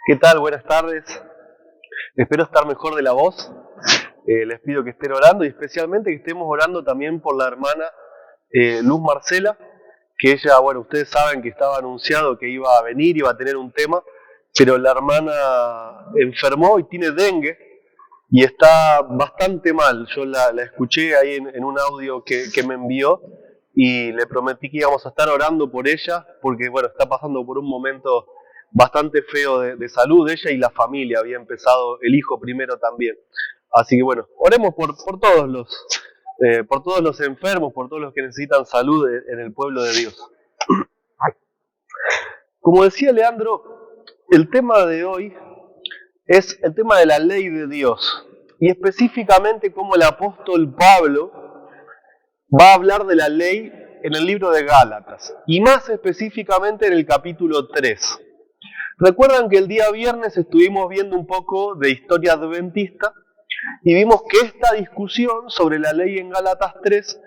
¿Qué tal? Buenas tardes. Espero estar mejor de la voz. Les pido que estén orando y especialmente que estemos orando también por la hermana Luz Marcela, que ella, bueno, ustedes saben que estaba anunciado que iba a venir, iba a tener un tema, pero la hermana enfermó y tiene dengue y está bastante mal. Yo la escuché ahí en un audio que me envió y le prometí que íbamos a estar orando por ella porque, bueno, está pasando por un momento bastante feo de salud. Ella y la familia, había empezado el hijo primero también. Así que bueno, oremos por todos los enfermos, por todos los que necesitan salud en el pueblo de Dios. Como decía Leandro, el tema de hoy es el tema de la ley de Dios y específicamente cómo el apóstol Pablo va a hablar de la ley en el libro de Gálatas y más específicamente en el capítulo 3. Recuerdan que el día viernes estuvimos viendo un poco de historia adventista y vimos que esta discusión sobre la ley en Gálatas 3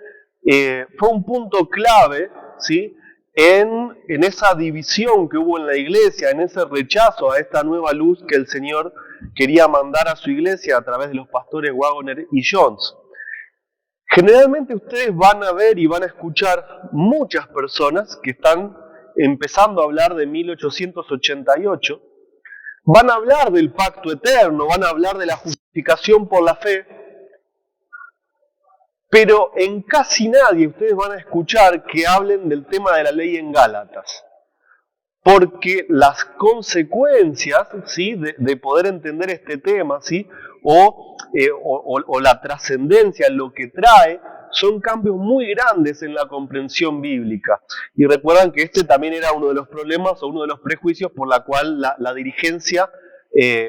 fue un punto clave, ¿sí?, en esa división que hubo en la iglesia, en ese rechazo a esta nueva luz que el Señor quería mandar a su iglesia a través de los pastores Waggoner y Jones. Generalmente ustedes van a ver y van a escuchar muchas personas que están empezando a hablar de 1888, van a hablar del pacto eterno, van a hablar de la justificación por la fe, pero en casi nadie ustedes van a escuchar que hablen del tema de la ley en Gálatas, porque las consecuencias, ¿sí?, de poder entender este tema, ¿sí?, o la trascendencia, lo que trae, son cambios muy grandes en la comprensión bíblica. Y recuerdan que este también era uno de los problemas o uno de los prejuicios por la cual la dirigencia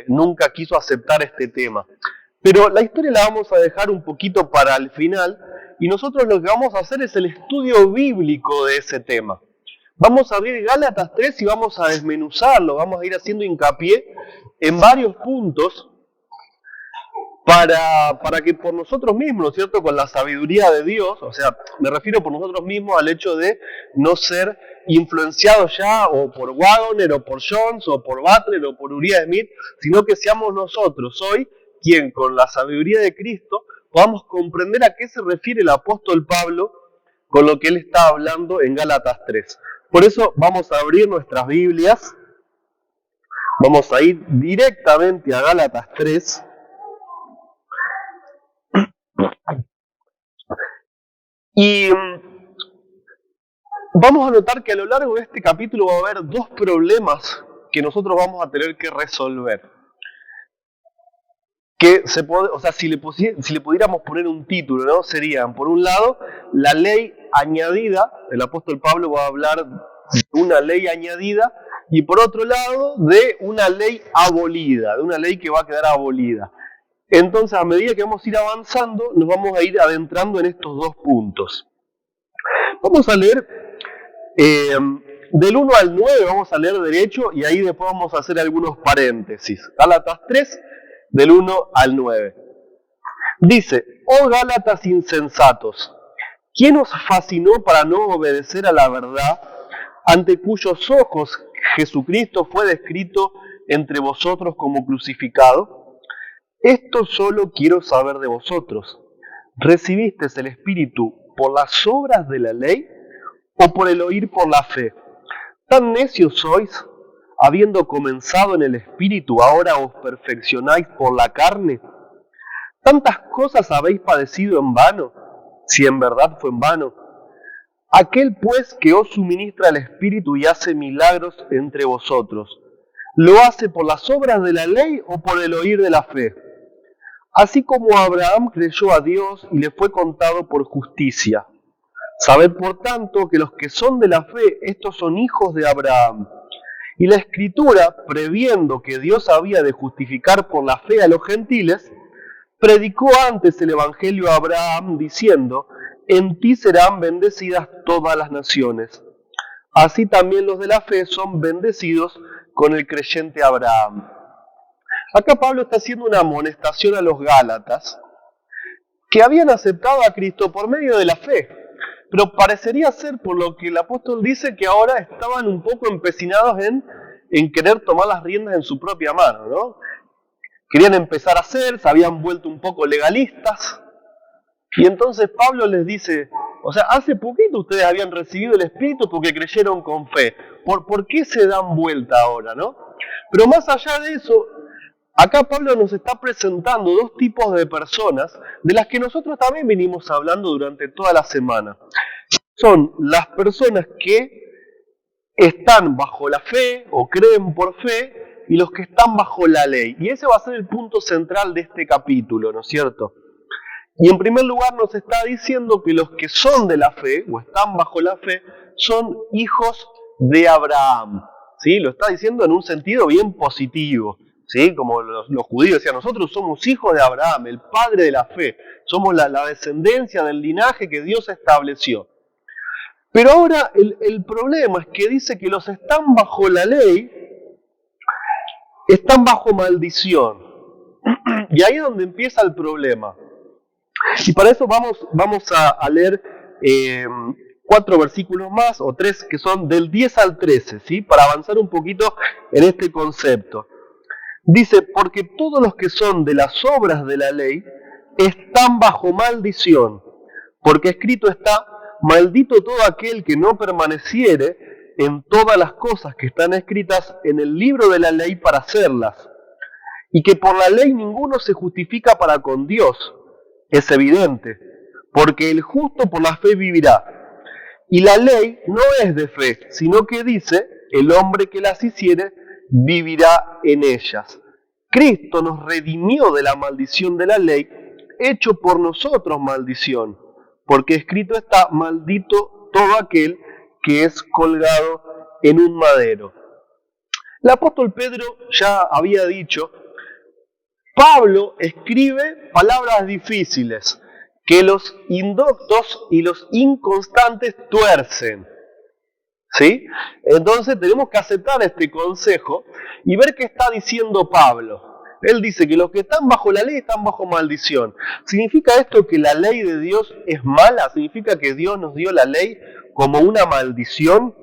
nunca quiso aceptar este tema. Pero la historia la vamos a dejar un poquito para el final y nosotros lo que vamos a hacer es el estudio bíblico de ese tema. Vamos a abrir Gálatas 3 y vamos a desmenuzarlo, vamos a ir haciendo hincapié en varios puntos para que por nosotros mismos, ¿no es cierto?, con la sabiduría de Dios, o sea, me refiero por nosotros mismos al hecho de no ser influenciados ya o por Waggoner o por Jones o por Butler o por Uriah Smith, sino que seamos nosotros hoy quien con la sabiduría de Cristo podamos comprender a qué se refiere el apóstol Pablo con lo que él está hablando en Gálatas 3. Por eso vamos a abrir nuestras Biblias, vamos a ir directamente a Gálatas 3. Y vamos a notar que a lo largo de este capítulo va a haber dos problemas que nosotros vamos a tener que resolver. Que si le pudiéramos poner un título, ¿no?, serían, por un lado, la ley añadida. El apóstol Pablo va a hablar de una ley añadida, y por otro lado, de una ley abolida, de una ley que va a quedar abolida. Entonces, a medida que vamos a ir avanzando, nos vamos a ir adentrando en estos dos puntos. Vamos a leer del 1 al 9, vamos a leer derecho, y ahí después vamos a hacer algunos paréntesis. Gálatas 3, del 1 al 9. Dice: oh Gálatas insensatos, ¿quién os fascinó para no obedecer a la verdad, ante cuyos ojos Jesucristo fue descrito entre vosotros como crucificado? Esto solo quiero saber de vosotros: ¿recibisteis el Espíritu por las obras de la ley o por el oír por la fe? ¿Tan necios sois? Habiendo comenzado en el Espíritu, ¿ahora os perfeccionáis por la carne? ¿Tantas cosas habéis padecido en vano, si en verdad fue en vano? Aquel pues que os suministra el Espíritu y hace milagros entre vosotros, ¿lo hace por las obras de la ley o por el oír de la fe? Así como Abraham creyó a Dios y le fue contado por justicia. Sabed por tanto que los que son de la fe, estos son hijos de Abraham. Y la Escritura, previendo que Dios había de justificar por la fe a los gentiles, predicó antes el Evangelio a Abraham, diciendo: en ti serán bendecidas todas las naciones. Así también los de la fe son bendecidos con el creyente Abraham. Acá Pablo está haciendo una amonestación a los Gálatas, que habían aceptado a Cristo por medio de la fe. Pero parecería ser, por lo que el apóstol dice, que ahora estaban un poco empecinados en en querer tomar las riendas en su propia mano, ¿no? Querían empezar a hacer, se habían vuelto un poco legalistas. Y entonces Pablo les dice, o sea, hace poquito ustedes habían recibido el Espíritu porque creyeron con fe. ¿Por qué se dan vuelta ahora, no? Pero más allá de eso, acá Pablo nos está presentando dos tipos de personas de las que nosotros también venimos hablando durante toda la semana. Son las personas que están bajo la fe o creen por fe y los que están bajo la ley. Y ese va a ser el punto central de este capítulo, ¿no es cierto? Y en primer lugar nos está diciendo que los que son de la fe o están bajo la fe son hijos de Abraham. ¿Sí? Lo está diciendo en un sentido bien positivo. ¿Sí? Como los judíos decían, nosotros somos hijos de Abraham, el padre de la fe. Somos la descendencia del linaje que Dios estableció. Pero ahora el problema es que dice que los están bajo la ley, están bajo maldición. Y ahí es donde empieza el problema. Y para eso vamos a leer 4 versículos más, o 3, que son del 10 al 13, ¿sí? Para avanzar un poquito en este concepto. Dice, porque todos los que son de las obras de la ley están bajo maldición, porque escrito está, maldito todo aquel que no permaneciere en todas las cosas que están escritas en el libro de la ley para hacerlas, y que por la ley ninguno se justifica para con Dios. Es evidente, porque el justo por la fe vivirá. Y la ley no es de fe, sino que dice, el hombre que las hiciere vivirá en ellas. Cristo nos redimió de la maldición de la ley, hecho por nosotros maldición, porque escrito está, maldito todo aquel que es colgado en un madero. El apóstol Pedro ya había dicho, Pablo escribe palabras difíciles que los indoctos y los inconstantes tuercen. ¿Sí? Entonces tenemos que aceptar este consejo y ver qué está diciendo Pablo. Él dice que los que están bajo la ley están bajo maldición. ¿Significa esto que la ley de Dios es mala? ¿Significa que Dios nos dio la ley como una maldición?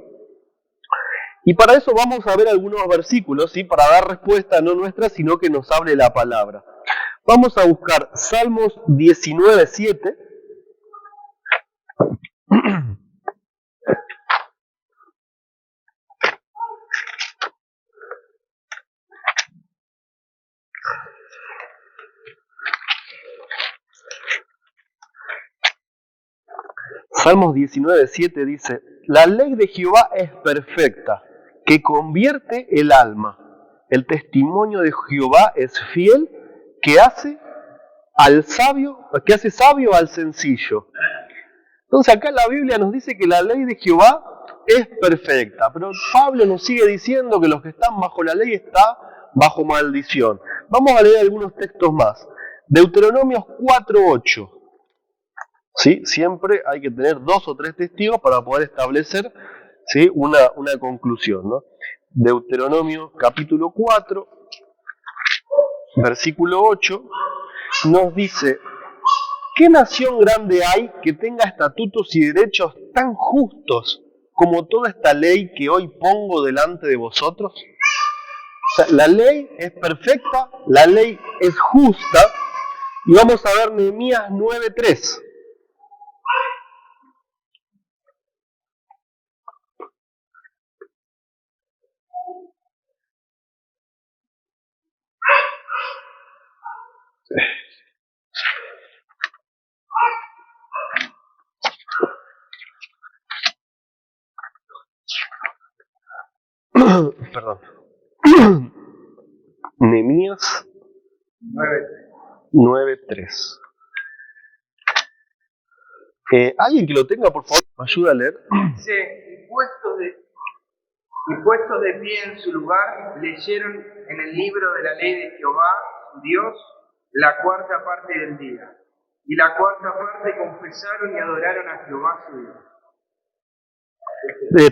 Y para eso vamos a ver algunos versículos, ¿sí? Para dar respuesta no nuestra, sino que nos hable la palabra. Vamos a buscar Salmos 19:7. Salmos 19:7 dice, la ley de Jehová es perfecta, que convierte el alma. El testimonio de Jehová es fiel, que hace sabio al sencillo. Entonces acá la Biblia nos dice que la ley de Jehová es perfecta, pero Pablo nos sigue diciendo que los que están bajo la ley están bajo maldición. Vamos a leer algunos textos más. Deuteronomios 4:8. ¿Sí? Siempre hay que tener 2 o 3 testigos para poder establecer, ¿sí? una conclusión, ¿no? Deuteronomio capítulo 4, versículo 8, nos dice, ¿qué nación grande hay que tenga estatutos y derechos tan justos como toda esta ley que hoy pongo delante de vosotros? O sea, la ley es perfecta, la ley es justa, y vamos a ver Nehemías 9:3. Perdón. Nehemías 9:3. ¿Alguien que lo tenga, por favor, me ayuda a leer? Dice, y puestos de pie en su lugar, leyeron en el libro de la ley de Jehová, su Dios, la 4ª parte del día. Y la 4ª parte confesaron y adoraron a Jehová, su Dios.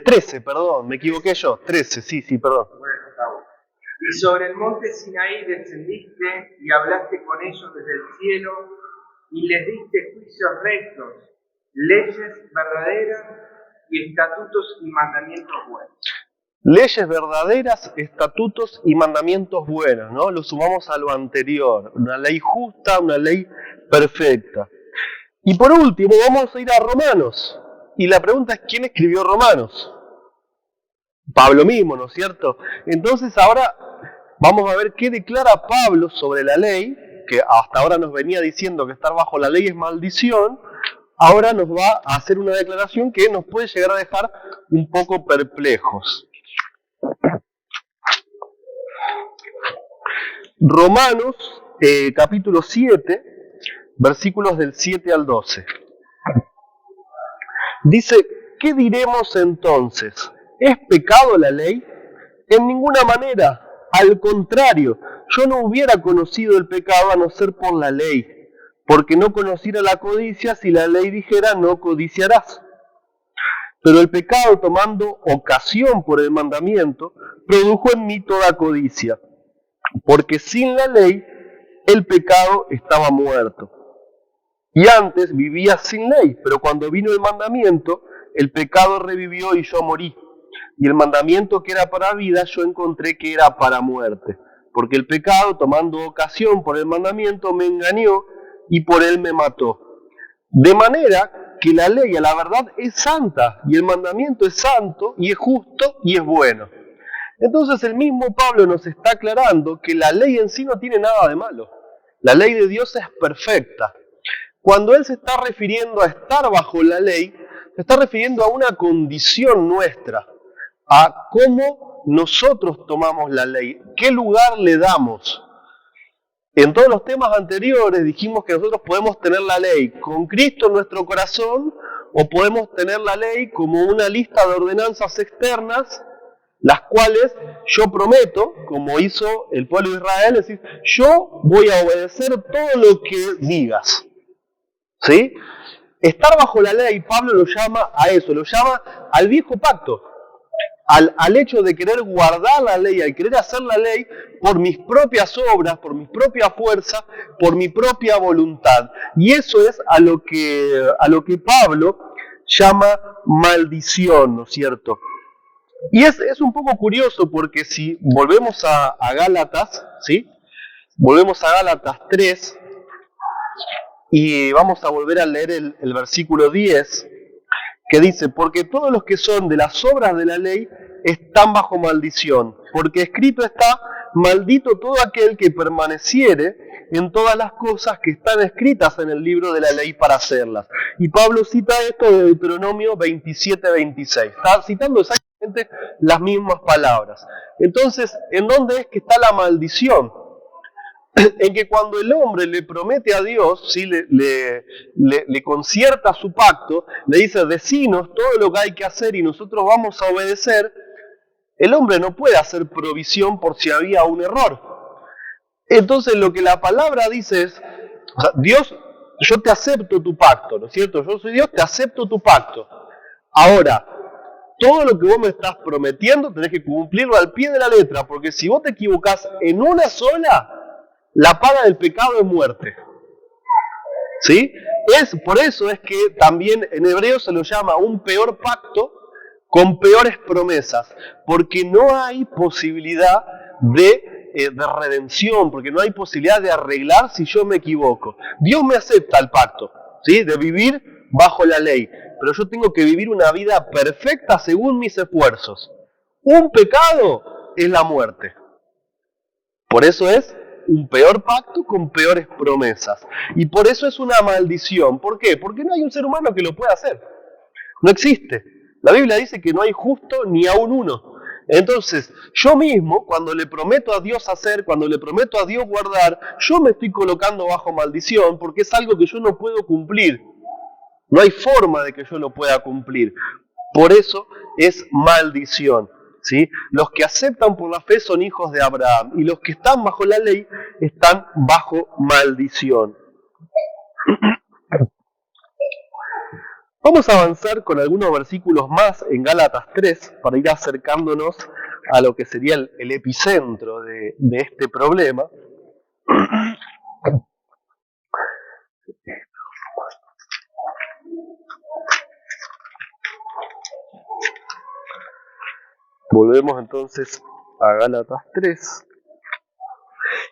13, perdón, me equivoqué yo. 13, sí, perdón. Bueno, está bueno. Y sobre el monte Sinaí descendiste y hablaste con ellos desde el cielo y les diste juicios rectos, leyes verdaderas y estatutos y mandamientos buenos. leyes verdaderas, estatutos y mandamientos buenos, ¿no? Lo sumamos a lo anterior, una ley justa, una ley perfecta. Y por último vamos a ir a Romanos. Y la pregunta es, ¿quién escribió Romanos? Pablo mismo, ¿no es cierto? Entonces ahora vamos a ver qué declara Pablo sobre la ley, que hasta ahora nos venía diciendo que estar bajo la ley es maldición. Ahora nos va a hacer una declaración que nos puede llegar a dejar un poco perplejos. Romanos, capítulo 7, versículos del 7 al 12. Dice, ¿qué diremos entonces? ¿Es pecado la ley? En ninguna manera. Al contrario, yo no hubiera conocido el pecado a no ser por la ley, porque no conociera la codicia si la ley dijera no codiciarás. Pero el pecado, tomando ocasión por el mandamiento, produjo en mí toda codicia, porque sin la ley el pecado estaba muerto. Y antes vivía sin ley, pero cuando vino el mandamiento, el pecado revivió y yo morí. Y el mandamiento que era para vida, yo encontré que era para muerte. Porque el pecado, tomando ocasión por el mandamiento, me engañó y por él me mató. De manera que la ley a la verdad es santa, y el mandamiento es santo, y es justo, y es bueno. Entonces el mismo Pablo nos está aclarando que la ley en sí no tiene nada de malo. La ley de Dios es perfecta. Cuando él se está refiriendo a estar bajo la ley, se está refiriendo a una condición nuestra, a cómo nosotros tomamos la ley, qué lugar le damos. En todos los temas anteriores dijimos que nosotros podemos tener la ley con Cristo en nuestro corazón, o podemos tener la ley como una lista de ordenanzas externas, las cuales yo prometo, como hizo el pueblo de Israel, es decir, yo voy a obedecer todo lo que digas. ¿Sí? Estar bajo la ley, Pablo lo llama a eso, lo llama al viejo pacto, al hecho de querer guardar la ley, al querer hacer la ley por mis propias obras, por mi propia fuerza, por mi propia voluntad. Y eso es a lo que Pablo llama maldición, ¿no es cierto? Y es un poco curioso porque si volvemos a Gálatas, ¿sí? Volvemos a Gálatas 3, y vamos a volver a leer el versículo 10, que dice, porque todos los que son de las obras de la ley están bajo maldición, porque escrito está, maldito todo aquel que permaneciere en todas las cosas que están escritas en el libro de la ley para hacerlas. Y Pablo cita esto de Deuteronomio 27-26, está citando exactamente las mismas palabras. Entonces, ¿en dónde es que está la maldición? En que cuando el hombre le promete a Dios, ¿sí? le concierta su pacto, le dice, decinos todo lo que hay que hacer y nosotros vamos a obedecer, el hombre no puede hacer provisión por si había un error. Entonces lo que la palabra dice es, o sea, Dios, yo te acepto tu pacto, ¿no es cierto? Yo soy Dios, te acepto tu pacto. Ahora, todo lo que vos me estás prometiendo tenés que cumplirlo al pie de la letra, porque si vos te equivocás en una sola, la paga del pecado es muerte. ¿Sí? Por eso es que también en hebreo se lo llama un peor pacto con peores promesas, porque no hay posibilidad de redención, porque no hay posibilidad de arreglar si yo me equivoco. Dios me acepta el pacto, ¿sí? De vivir bajo la ley, pero yo tengo que vivir una vida perfecta según mis esfuerzos. Un pecado es la muerte. Por eso es un peor pacto con peores promesas. Y por eso es una maldición. ¿Por qué? Porque no hay un ser humano que lo pueda hacer. No existe. La Biblia dice que no hay justo ni aún uno. Entonces, yo mismo, cuando le prometo a Dios hacer, cuando le prometo a Dios guardar, yo me estoy colocando bajo maldición porque es algo que yo no puedo cumplir. No hay forma de que yo lo pueda cumplir. Por eso es maldición. ¿Sí? Los que aceptan por la fe son hijos de Abraham y los que están bajo la ley están bajo maldición. Vamos a avanzar con algunos versículos más en Gálatas 3 para ir acercándonos a lo que sería el epicentro de este problema. Volvemos entonces a Gálatas 3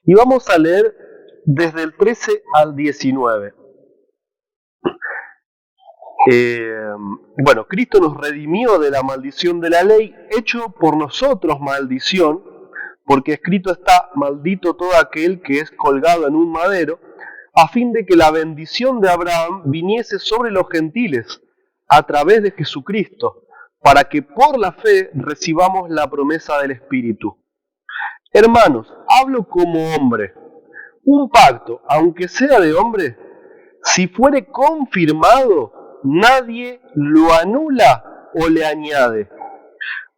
y vamos a leer desde el 13 al 19. Cristo nos redimió de la maldición de la ley, hecho por nosotros maldición, porque escrito está: maldito todo aquel que es colgado en un madero, a fin de que la bendición de Abraham viniese sobre los gentiles a través de Jesucristo, para que por la fe recibamos la promesa del Espíritu. Hermanos, hablo como hombre. Un pacto, aunque sea de hombre, si fuere confirmado, nadie lo anula o le añade.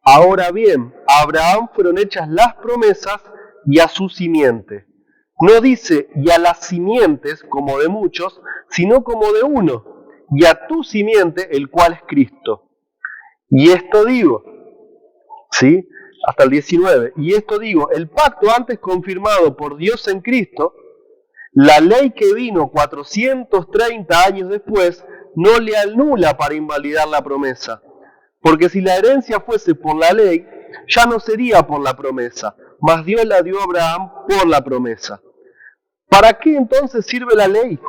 Ahora bien, a Abraham fueron hechas las promesas y a su simiente. No dice y a las simientes como de muchos, sino como de uno, y a tu simiente, el cual es Cristo. Y esto digo, ¿sí? Hasta el 19. Y esto digo, el pacto antes confirmado por Dios en Cristo, la ley que vino 430 años después, no le anula para invalidar la promesa. Porque si la herencia fuese por la ley, ya no sería por la promesa, mas Dios la dio a Abraham por la promesa. ¿Para qué entonces sirve la ley?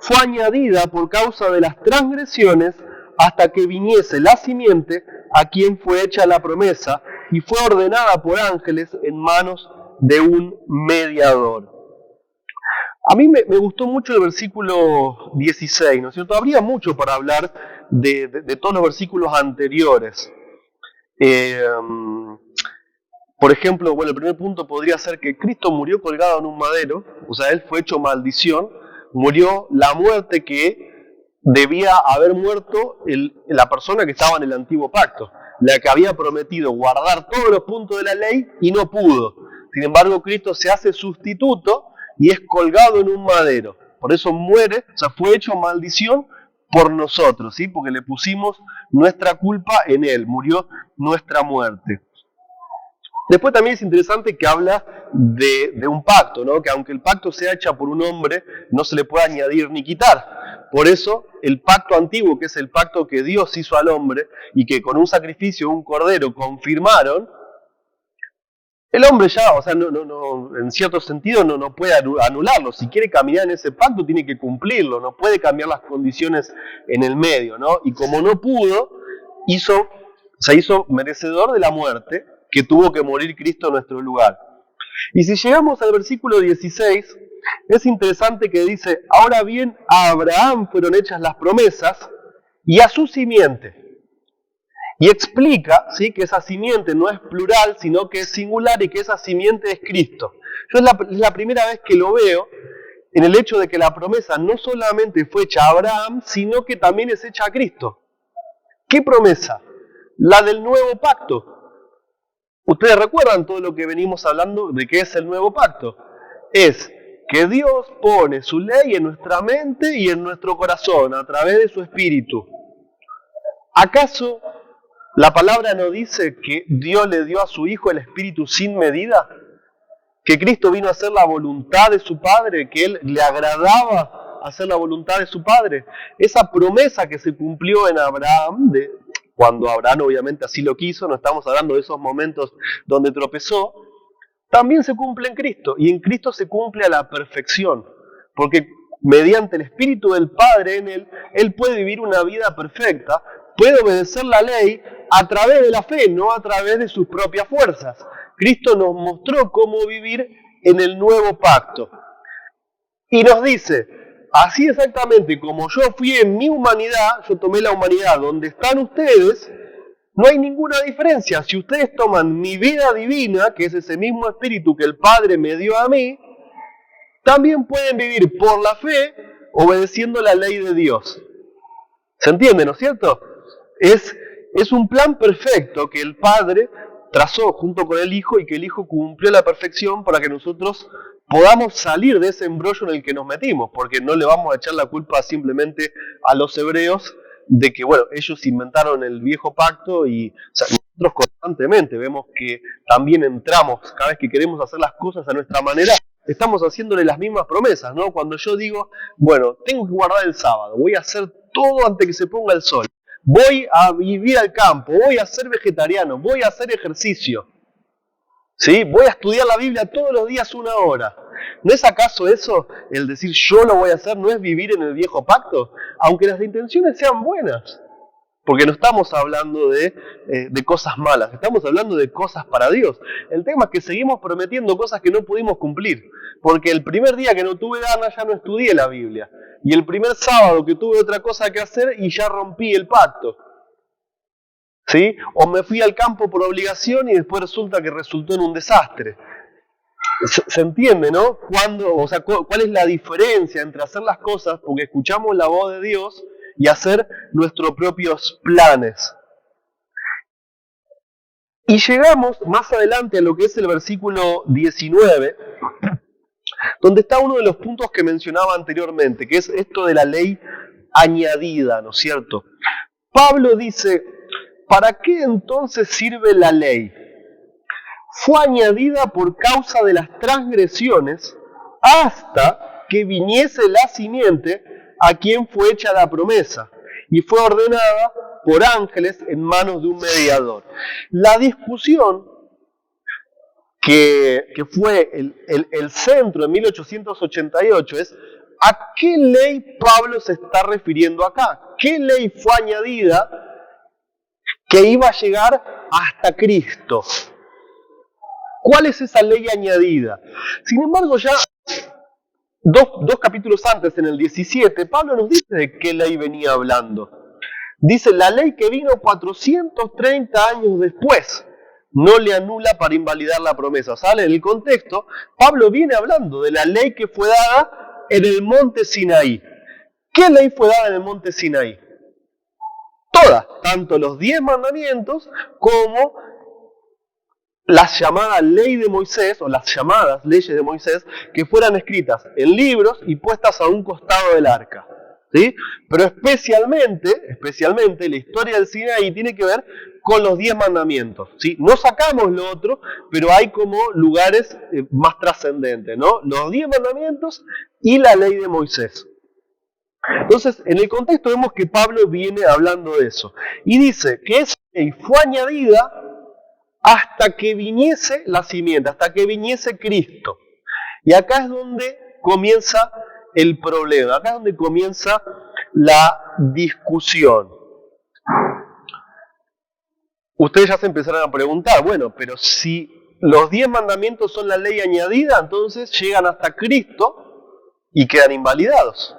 Fue añadida por causa de las transgresiones hasta que viniese la simiente a quien fue hecha la promesa y fue ordenada por ángeles en manos de un mediador. A mí me gustó mucho el versículo 16, ¿no es cierto? Habría mucho para hablar de todos los versículos anteriores. Por ejemplo, el primer punto podría ser que Cristo murió colgado en un madero, o sea, Él fue hecho maldición, murió la muerte que debía haber muerto la persona que estaba en el antiguo pacto, la que había prometido guardar todos los puntos de la ley y no pudo. Sin embargo, Cristo se hace sustituto y es colgado en un madero. Por eso muere, o sea, fue hecho maldición por nosotros, ¿sí? Porque le pusimos nuestra culpa en Él, murió nuestra muerte. Después también es interesante que habla de un pacto, ¿no? Que aunque el pacto sea hecho por un hombre, no se le puede añadir ni quitar. Por eso el pacto antiguo, que es el pacto que Dios hizo al hombre y que con un sacrificio de un cordero confirmaron, el hombre ya, o sea, en cierto sentido no puede anularlo. Si quiere caminar en ese pacto, tiene que cumplirlo, no puede cambiar las condiciones en el medio, ¿no? Y como no pudo, se hizo merecedor de la muerte, que tuvo que morir Cristo en nuestro lugar. Y si llegamos al versículo 16, es interesante que dice: ahora bien, a Abraham fueron hechas las promesas y a su simiente. Y explica, ¿sí?, que esa simiente no es plural, sino que es singular y que esa simiente es Cristo. Yo es la primera vez que lo veo en el hecho de que la promesa no solamente fue hecha a Abraham, sino que también es hecha a Cristo. ¿Qué promesa? La del nuevo pacto. Ustedes recuerdan todo lo que venimos hablando de qué es el nuevo pacto. Es que Dios pone su ley en nuestra mente y en nuestro corazón a través de su Espíritu. ¿Acaso la palabra no dice que Dios le dio a su Hijo el Espíritu sin medida? Que Cristo vino a hacer la voluntad de su Padre, que Él le agradaba hacer la voluntad de su Padre. Esa promesa que se cumplió en Abraham, cuando Abraham obviamente así lo quiso, no estamos hablando de esos momentos donde tropezó, también se cumple en Cristo, y en Cristo se cumple a la perfección, porque mediante el Espíritu del Padre en Él, Él puede vivir una vida perfecta, puede obedecer la ley a través de la fe, no a través de sus propias fuerzas. Cristo nos mostró cómo vivir en el nuevo pacto. Y nos dice: así exactamente como yo fui en mi humanidad, yo tomé la humanidad donde están ustedes, no hay ninguna diferencia. Si ustedes toman mi vida divina, que es ese mismo Espíritu que el Padre me dio a mí, también pueden vivir por la fe, obedeciendo la ley de Dios. ¿Se entiende, no es cierto? Es un plan perfecto que el Padre trazó junto con el Hijo y que el Hijo cumplió a la perfección para que nosotros podamos salir de ese embrollo en el que nos metimos, porque no le vamos a echar la culpa simplemente a los hebreos de que, ellos inventaron el viejo pacto y nosotros constantemente vemos que también entramos, cada vez que queremos hacer las cosas a nuestra manera, estamos haciéndole las mismas promesas, ¿no? Cuando yo digo, tengo que guardar el sábado, voy a hacer todo antes que se ponga el sol, voy a vivir al campo, voy a ser vegetariano, voy a hacer ejercicio, ¿sí? Voy a estudiar la Biblia todos los días 1 hora. ¿No es acaso eso, el decir yo lo voy a hacer, no es vivir en el viejo pacto? Aunque las intenciones sean buenas. Porque no estamos hablando de cosas malas, estamos hablando de cosas para Dios. El tema es que seguimos prometiendo cosas que no pudimos cumplir. Porque el primer día que no tuve ganas ya no estudié la Biblia. Y el primer sábado que tuve otra cosa que hacer y ya rompí el pacto. ¿Sí? O me fui al campo por obligación y después resultó en un desastre. Se entiende, ¿no? ¿Cuál es la diferencia entre hacer las cosas porque escuchamos la voz de Dios y hacer nuestros propios planes? Y llegamos más adelante a lo que es el versículo 19, donde está uno de los puntos que mencionaba anteriormente, que es esto de la ley añadida, ¿no es cierto? Pablo dice, ¿para qué entonces sirve la ley? Fue añadida por causa de las transgresiones hasta que viniese la simiente a quien fue hecha la promesa, y fue ordenada por ángeles en manos de un mediador. La discusión que fue el centro en 1888 es ¿a qué ley Pablo se está refiriendo acá? ¿Qué ley fue añadida que iba a llegar hasta Cristo? ¿Cuál es esa ley añadida? Sin embargo, ya dos capítulos antes, en el 17, Pablo nos dice de qué ley venía hablando. Dice, la ley que vino 430 años después no le anula para invalidar la promesa. ¿Sale? En el contexto, Pablo viene hablando de la ley que fue dada en el monte Sinaí. ¿Qué ley fue dada en el monte Sinaí? Todas, tanto los 10 mandamientos como la llamada ley de Moisés, o las llamadas leyes de Moisés, que fueran escritas en libros y puestas a un costado del arca. ¿Sí? Pero especialmente la historia del Sinaí tiene que ver con los 10 mandamientos. ¿Sí? No sacamos lo otro, pero hay como lugares más trascendentes, ¿no? Los 10 mandamientos y la ley de Moisés. Entonces, en el contexto vemos que Pablo viene hablando de eso. Y dice que esa ley fue añadida hasta que viniese la simiente, hasta que viniese Cristo. Y acá es donde comienza el problema, acá es donde comienza la discusión. Ustedes ya se empezaron a preguntar, bueno, pero si los 10 mandamientos son la ley añadida, entonces llegan hasta Cristo y quedan invalidados.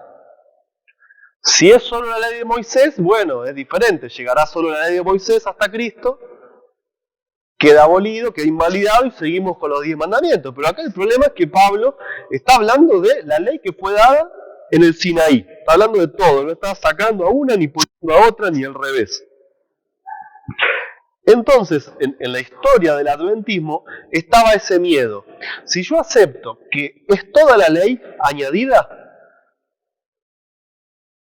Si es solo la ley de Moisés, bueno, es diferente, llegará solo la ley de Moisés hasta Cristo, queda abolido, queda invalidado y seguimos con los 10 mandamientos. Pero acá el problema es que Pablo está hablando de la ley que fue dada en el Sinaí. Está hablando de todo, no está sacando a una ni poniendo a otra ni al revés. Entonces, en la historia del adventismo estaba ese miedo. Si yo acepto que es toda la ley añadida,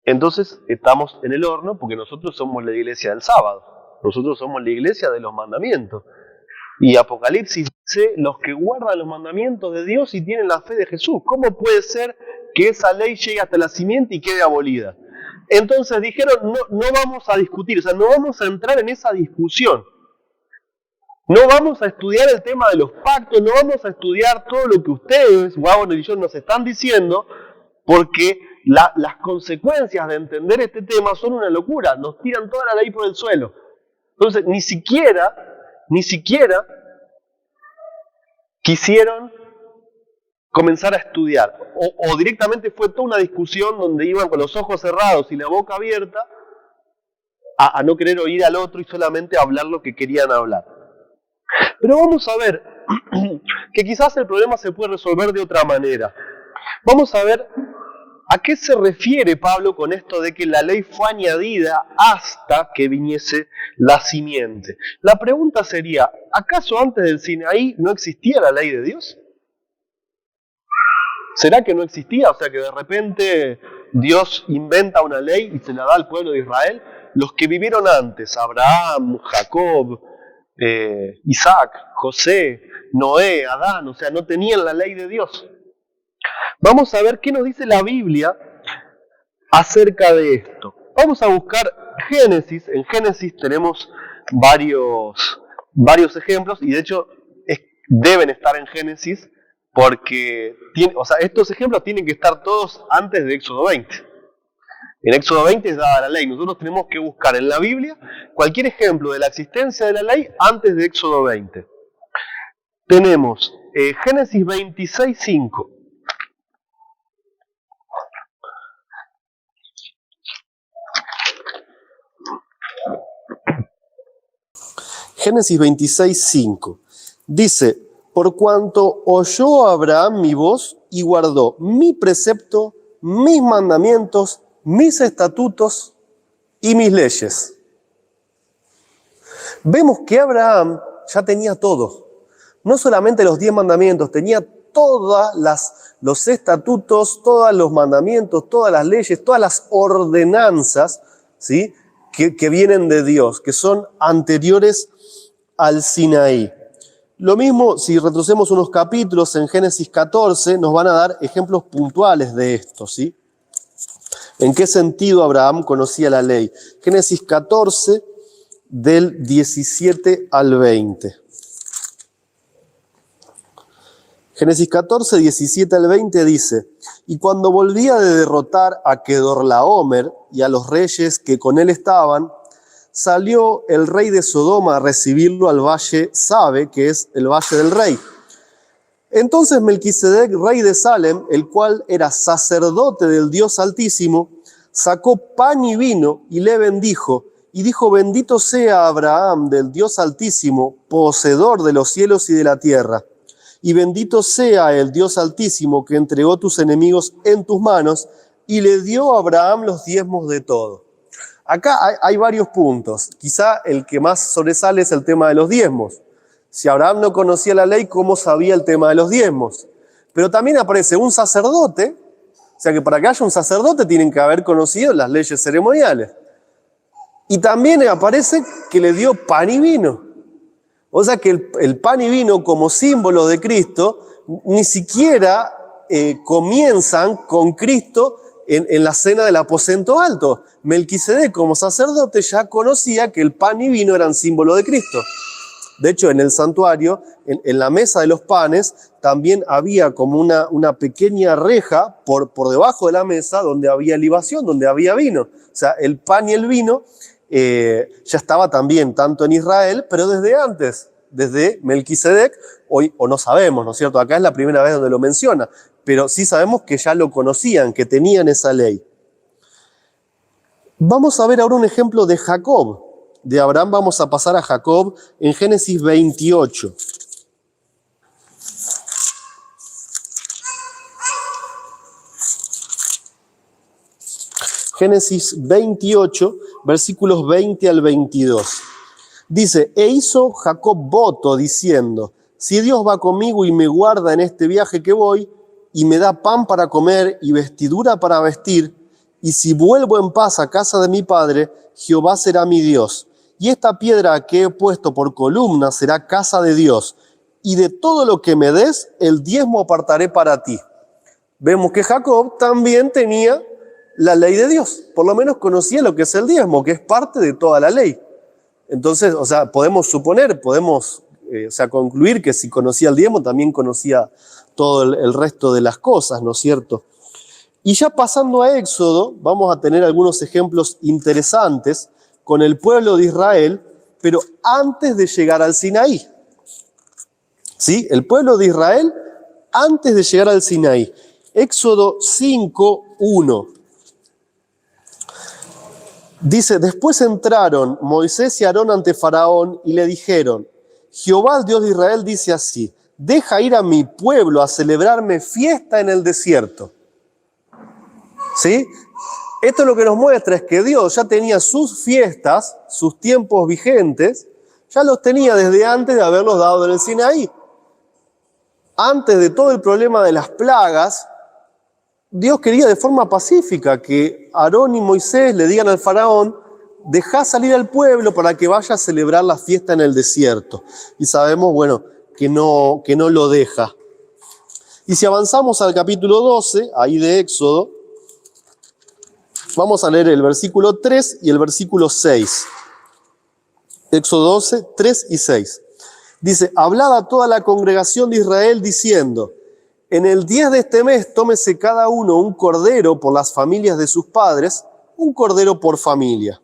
entonces estamos en el horno porque nosotros somos la iglesia del sábado. Nosotros somos la iglesia de los mandamientos. Y Apocalipsis dice, los que guardan los mandamientos de Dios y tienen la fe de Jesús. ¿Cómo puede ser que esa ley llegue hasta la simiente y quede abolida? Entonces dijeron, no vamos a discutir, o sea, no vamos a entrar en esa discusión. No vamos a estudiar el tema de los pactos, no vamos a estudiar todo lo que ustedes, Wagner y yo, nos están diciendo, porque las consecuencias de entender este tema son una locura, nos tiran toda la ley por el suelo. Entonces, ni siquiera quisieron comenzar a estudiar, o directamente fue toda una discusión donde iban con los ojos cerrados y la boca abierta a no querer oír al otro y solamente hablar lo que querían hablar. Pero vamos a ver que quizás el problema se puede resolver de otra manera. Vamos a ver a qué se refiere Pablo con esto de que la ley fue añadida hasta que viniese la simiente. La pregunta sería, ¿acaso antes del Sinaí no existía la ley de Dios? ¿Será que no existía? O sea, que de repente Dios inventa una ley y se la da al pueblo de Israel. Los que vivieron antes, Abraham, Jacob, Isaac, José, Noé, Adán, o sea, no tenían la ley de Dios. Vamos a ver qué nos dice la Biblia acerca de esto. Vamos a buscar Génesis, en Génesis tenemos varios ejemplos, y de hecho deben estar en Génesis porque estos ejemplos tienen que estar todos antes de Éxodo 20. En Éxodo 20 es dada la ley. Nosotros tenemos que buscar en la Biblia cualquier ejemplo de la existencia de la ley antes de Éxodo 20. Tenemos Génesis 26:5. Génesis 26:5. Dice: por cuanto oyó Abraham mi voz y guardó mi precepto, mis mandamientos, mis estatutos y mis leyes. Vemos que Abraham ya tenía todo. No solamente los 10 mandamientos, tenía todos los estatutos, todos los mandamientos, todas las leyes, todas las ordenanzas, ¿sí?, que vienen de Dios, que son anteriores al Sinaí. Lo mismo, si retrocedemos unos capítulos en Génesis 14, nos van a dar ejemplos puntuales de esto, ¿sí? ¿En qué sentido Abraham conocía la ley? Génesis 14, del 17 al 20. Génesis 14, 17 al 20 dice: y cuando volvía de derrotar a Kedorlaomer y a los reyes que con él estaban, salió el rey de Sodoma a recibirlo al valle Sabe, que es el valle del rey. Entonces Melquisedec, rey de Salem, el cual era sacerdote del Dios Altísimo, sacó pan y vino y le bendijo, y dijo: bendito sea Abraham del Dios Altísimo, poseedor de los cielos y de la tierra, y bendito sea el Dios Altísimo que entregó tus enemigos en tus manos, y le dio a Abraham los diezmos de todo. Acá hay varios puntos. Quizá el que más sobresale es el tema de los diezmos. Si Abraham no conocía la ley, ¿cómo sabía el tema de los diezmos? Pero también aparece un sacerdote, o sea que para que haya un sacerdote tienen que haber conocido las leyes ceremoniales. Y también aparece que le dio pan y vino. O sea que el pan y vino como símbolo de Cristo ni siquiera comienzan con Cristo en la cena del aposento alto. Melquisedec como sacerdote ya conocía que el pan y vino eran símbolo de Cristo. De hecho, en el santuario, en la mesa de los panes, también había como una pequeña reja por debajo de la mesa donde había libación, donde había vino. O sea, el pan y el vino ya estaba también tanto en Israel, pero desde antes, desde Melquisedec, hoy o no sabemos, ¿no es cierto? Acá es la primera vez donde lo menciona, pero sí sabemos que ya lo conocían, que tenían esa ley. Vamos a ver ahora un ejemplo de Jacob. De Abraham vamos a pasar a Jacob en Génesis 28. Génesis 28, versículos 20 al 22. Dice: e hizo Jacob voto diciendo: si Dios va conmigo y me guarda en este viaje que voy, y me da pan para comer y vestidura para vestir, y si vuelvo en paz a casa de mi padre, Jehová será mi Dios. Y esta piedra que he puesto por columna será casa de Dios. Y de todo lo que me des, el diezmo apartaré para ti. Vemos que Jacob también tenía la ley de Dios. Por lo menos conocía lo que es el diezmo, que es parte de toda la ley. Entonces, podemos suponer, concluir que si conocía el diezmo, también conocía todo el resto de las cosas, ¿no es cierto? Y ya pasando a Éxodo, vamos a tener algunos ejemplos interesantes con el pueblo de Israel, pero antes de llegar al Sinaí. ¿Sí? El pueblo de Israel antes de llegar al Sinaí. Éxodo 5:1. Dice: después entraron Moisés y Aarón ante Faraón y le dijeron: Jehová, el Dios de Israel, dice así: deja ir a mi pueblo a celebrarme fiesta en el desierto. ¿Sí? Esto lo que nos muestra es que Dios ya tenía sus fiestas, sus tiempos vigentes, ya los tenía desde antes de haberlos dado en el Sinaí. Antes de todo el problema de las plagas, Dios quería de forma pacífica que Aarón y Moisés le digan al faraón: dejá salir al pueblo para que vaya a celebrar la fiesta en el desierto. Y sabemos, que no lo deja. Y si avanzamos al capítulo 12, ahí de Éxodo, Vamos a leer el versículo 3 y el versículo 6. Éxodo 12, 3 y 6. Dice, hablad a toda la congregación de Israel diciendo, en el 10 de este mes tómese cada uno un cordero por las familias de sus padres, un cordero por familia.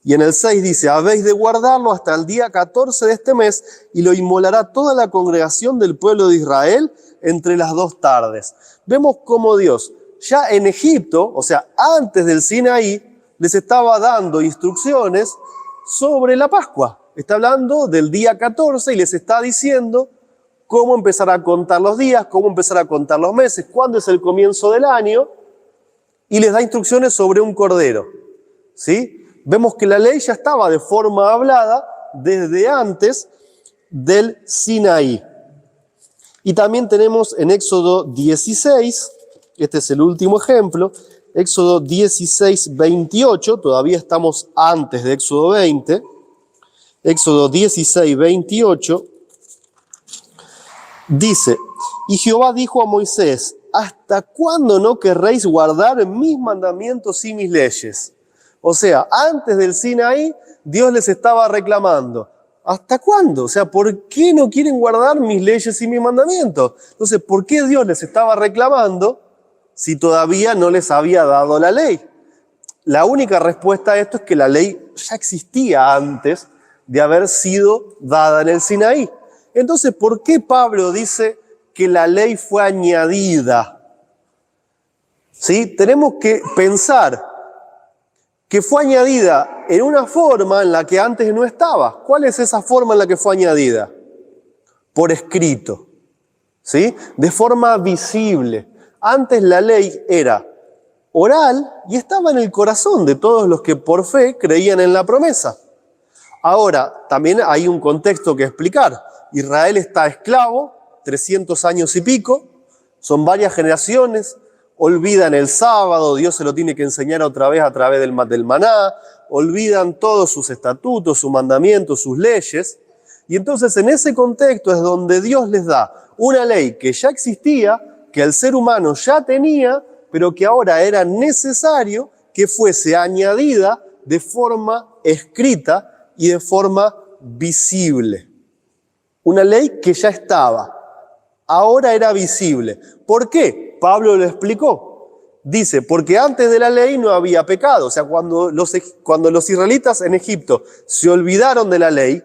Y en el 6 dice, habéis de guardarlo hasta el día 14 de este mes y lo inmolará toda la congregación del pueblo de Israel entre las 2 tardes. Vemos cómo Dios, ya en Egipto, o sea, antes del Sinaí, les estaba dando instrucciones sobre la Pascua. Está hablando del día 14 y les está diciendo cómo empezar a contar los días, cómo empezar a contar los meses, cuándo es el comienzo del año, y les da instrucciones sobre un cordero, ¿sí? Vemos que la ley ya estaba de forma hablada desde antes del Sinaí. Y también tenemos en Éxodo 16, este es el último ejemplo, Éxodo 16, 28, todavía estamos antes de Éxodo 20, Éxodo 16, 28, dice, y Jehová dijo a Moisés, ¿hasta cuándo no querréis guardar mis mandamientos y mis leyes? O sea, antes del Sinaí, Dios les estaba reclamando, ¿hasta cuándo? O sea, ¿por qué no quieren guardar mis leyes y mis mandamientos? Entonces, ¿por qué Dios les estaba reclamando si todavía no les había dado la ley? La única respuesta a esto es que la ley ya existía antes de haber sido dada en el Sinaí. Entonces, ¿por qué Pablo dice que la ley fue añadida? ¿Sí? Tenemos que pensar que fue añadida en una forma en la que antes no estaba. ¿Cuál es esa forma en la que fue añadida? Por escrito, ¿sí? De forma visible. Antes la ley era oral y estaba en el corazón de todos los que por fe creían en la promesa. Ahora, también hay un contexto que explicar. Israel está esclavo, 300 años y pico, son varias generaciones, olvidan el sábado, Dios se lo tiene que enseñar otra vez a través del maná, olvidan todos sus estatutos, sus mandamientos, sus leyes, y entonces en ese contexto es donde Dios les da una ley que ya existía, que el ser humano ya tenía, pero que ahora era necesario que fuese añadida de forma escrita y de forma visible. Una ley que ya estaba, ahora era visible. ¿Por qué? Pablo lo explicó. Dice, porque antes de la ley no había pecado. O sea, cuando los israelitas en Egipto se olvidaron de la ley,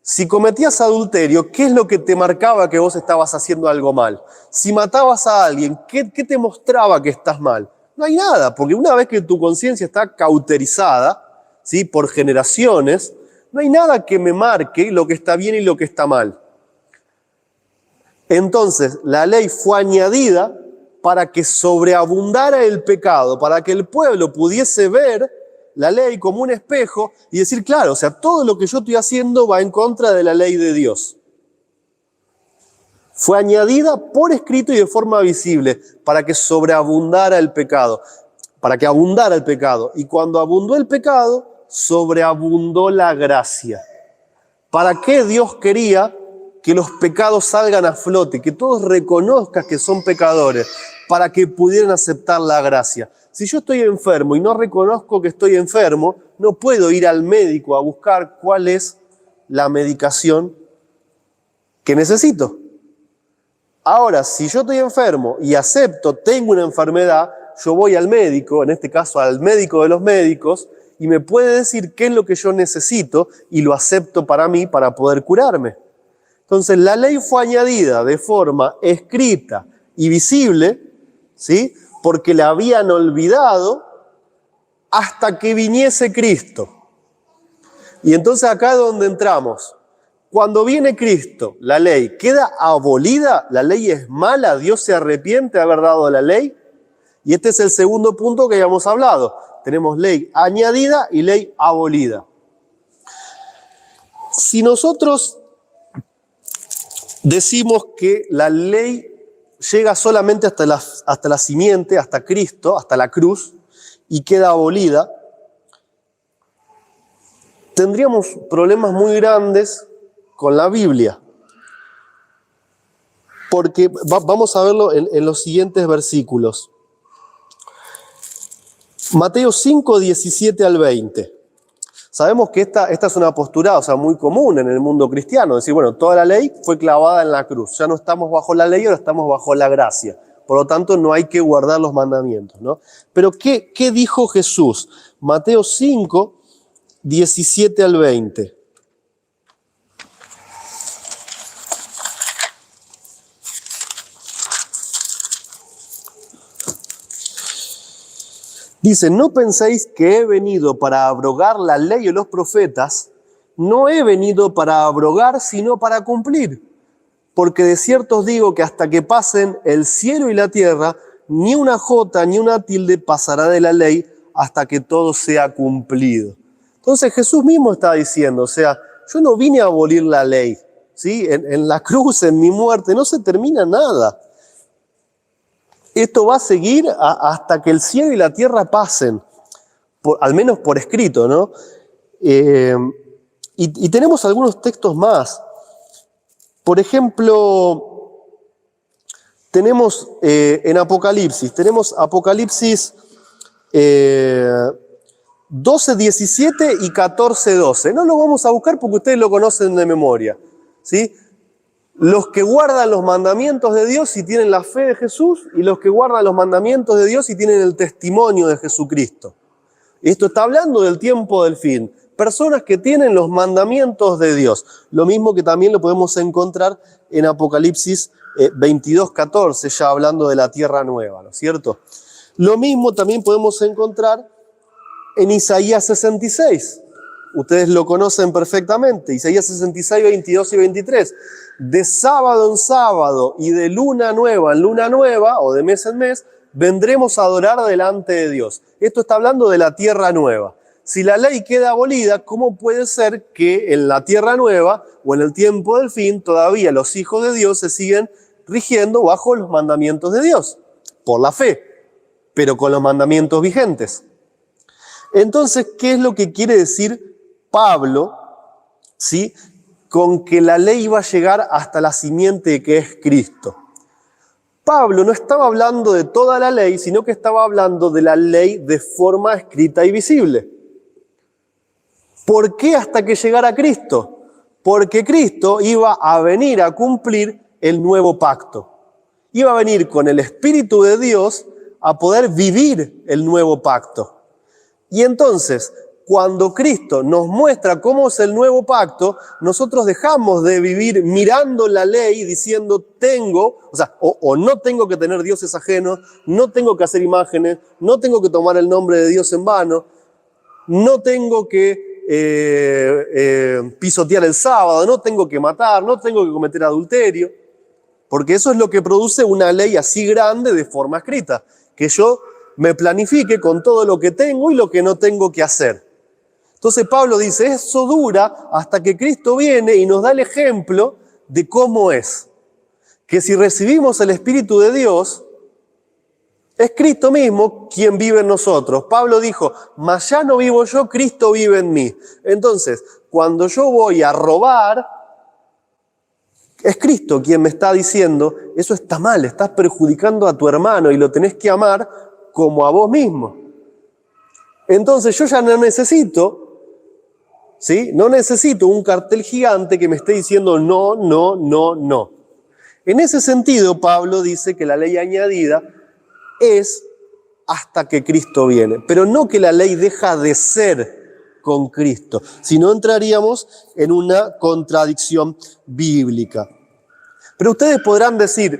si cometías adulterio, ¿qué es lo que te marcaba que vos estabas haciendo algo mal? Si matabas a alguien, ¿qué te mostraba que estás mal? No hay nada, porque una vez que tu conciencia está cauterizada, ¿sí? Por generaciones, no hay nada que me marque lo que está bien y lo que está mal. Entonces, la ley fue añadida para que sobreabundara el pecado, para que el pueblo pudiese ver la ley como un espejo y decir, claro, o sea, todo lo que yo estoy haciendo va en contra de la ley de Dios. Fue añadida por escrito y de forma visible para que sobreabundara el pecado, para que abundara el pecado. Y cuando abundó el pecado, sobreabundó la gracia. ¿Para qué Dios quería que los pecados salgan a flote, que todos reconozcan que son pecadores, para que pudieran aceptar la gracia? Si yo estoy enfermo y no reconozco que estoy enfermo, no puedo ir al médico a buscar cuál es la medicación que necesito. Ahora, si yo estoy enfermo y acepto, tengo una enfermedad, yo voy al médico, en este caso al médico de los médicos, y me puede decir qué es lo que yo necesito y lo acepto para mí para poder curarme. Entonces, la ley fue añadida de forma escrita y visible, ¿sí? Porque la habían olvidado hasta que viniese Cristo. Y entonces acá es donde entramos. Cuando viene Cristo, la ley queda abolida, la ley es mala, Dios se arrepiente de haber dado la ley. Y este es el segundo punto que habíamos hablado. Tenemos ley añadida y ley abolida. Si nosotros decimos que la ley llega solamente hasta la simiente, hasta Cristo, hasta la cruz, y queda abolida, tendríamos problemas muy grandes con la Biblia. Porque vamos a verlo en los siguientes versículos. Mateo 5, 17 al 20. Sabemos que esta es una postura, muy común en el mundo cristiano. Decir, bueno, toda la ley fue clavada en la cruz. Ya no estamos bajo la ley, ahora estamos bajo la gracia. Por lo tanto, no hay que guardar los mandamientos, ¿no? Pero, ¿qué dijo Jesús? Mateo 5, 17 al 20. Dice, no penséis que he venido para abrogar la ley o los profetas, no he venido para abrogar, sino para cumplir. Porque de cierto os digo que hasta que pasen el cielo y la tierra, ni una jota ni una tilde pasará de la ley hasta que todo sea cumplido. Entonces Jesús mismo está diciendo, yo no vine a abolir la ley, ¿sí? En la cruz, en mi muerte, no se termina nada. Esto va a seguir hasta que el cielo y la tierra pasen, al menos por escrito, ¿no? Y tenemos algunos textos más. Por ejemplo, tenemos en Apocalipsis, Apocalipsis 12, 17 y 14, 12. No lo vamos a buscar porque ustedes lo conocen de memoria, ¿sí? Los que guardan los mandamientos de Dios y tienen la fe de Jesús, y los que guardan los mandamientos de Dios y tienen el testimonio de Jesucristo. Esto está hablando del tiempo del fin. Personas que tienen los mandamientos de Dios. Lo mismo que también lo podemos encontrar en Apocalipsis 22, 14, ya hablando de la tierra nueva, ¿no es cierto? Lo mismo también podemos encontrar en Isaías 66. Ustedes lo conocen perfectamente. Isaías 66, 22 y 23. De sábado en sábado y de luna nueva en luna nueva, o de mes en mes, vendremos a adorar delante de Dios. Esto está hablando de la tierra nueva. Si la ley queda abolida, ¿cómo puede ser que en la tierra nueva o en el tiempo del fin todavía los hijos de Dios se siguen rigiendo bajo los mandamientos de Dios? Por la fe, pero con los mandamientos vigentes. Entonces, ¿qué es lo que quiere decir Pablo, ¿sí?, con que la ley iba a llegar hasta la simiente que es Cristo? Pablo no estaba hablando de toda la ley, sino que estaba hablando de la ley de forma escrita y visible. ¿Por qué hasta que llegara Cristo? Porque Cristo iba a venir a cumplir el nuevo pacto. Iba a venir con el Espíritu de Dios a poder vivir el nuevo pacto. Y entonces, cuando Cristo nos muestra cómo es el nuevo pacto, nosotros dejamos de vivir mirando la ley diciendo o no tengo que tener dioses ajenos, no tengo que hacer imágenes, no tengo que tomar el nombre de Dios en vano, no tengo que pisotear el sábado, no tengo que matar, no tengo que cometer adulterio, porque eso es lo que produce una ley así grande de forma escrita, que yo me planifique con todo lo que tengo y lo que no tengo que hacer. Entonces Pablo dice, eso dura hasta que Cristo viene y nos da el ejemplo de cómo es. Que si recibimos el Espíritu de Dios, es Cristo mismo quien vive en nosotros. Pablo dijo, mas ya no vivo yo, Cristo vive en mí. Entonces, cuando yo voy a robar, es Cristo quien me está diciendo, eso está mal, estás perjudicando a tu hermano y lo tenés que amar como a vos mismo. Entonces yo ya no necesito, ¿sí? No necesito un cartel gigante que me esté diciendo no, no, no, no. En ese sentido, Pablo dice que la ley añadida es hasta que Cristo viene, pero no que la ley deja de ser con Cristo, sino entraríamos en una contradicción bíblica. Pero ustedes podrán decir,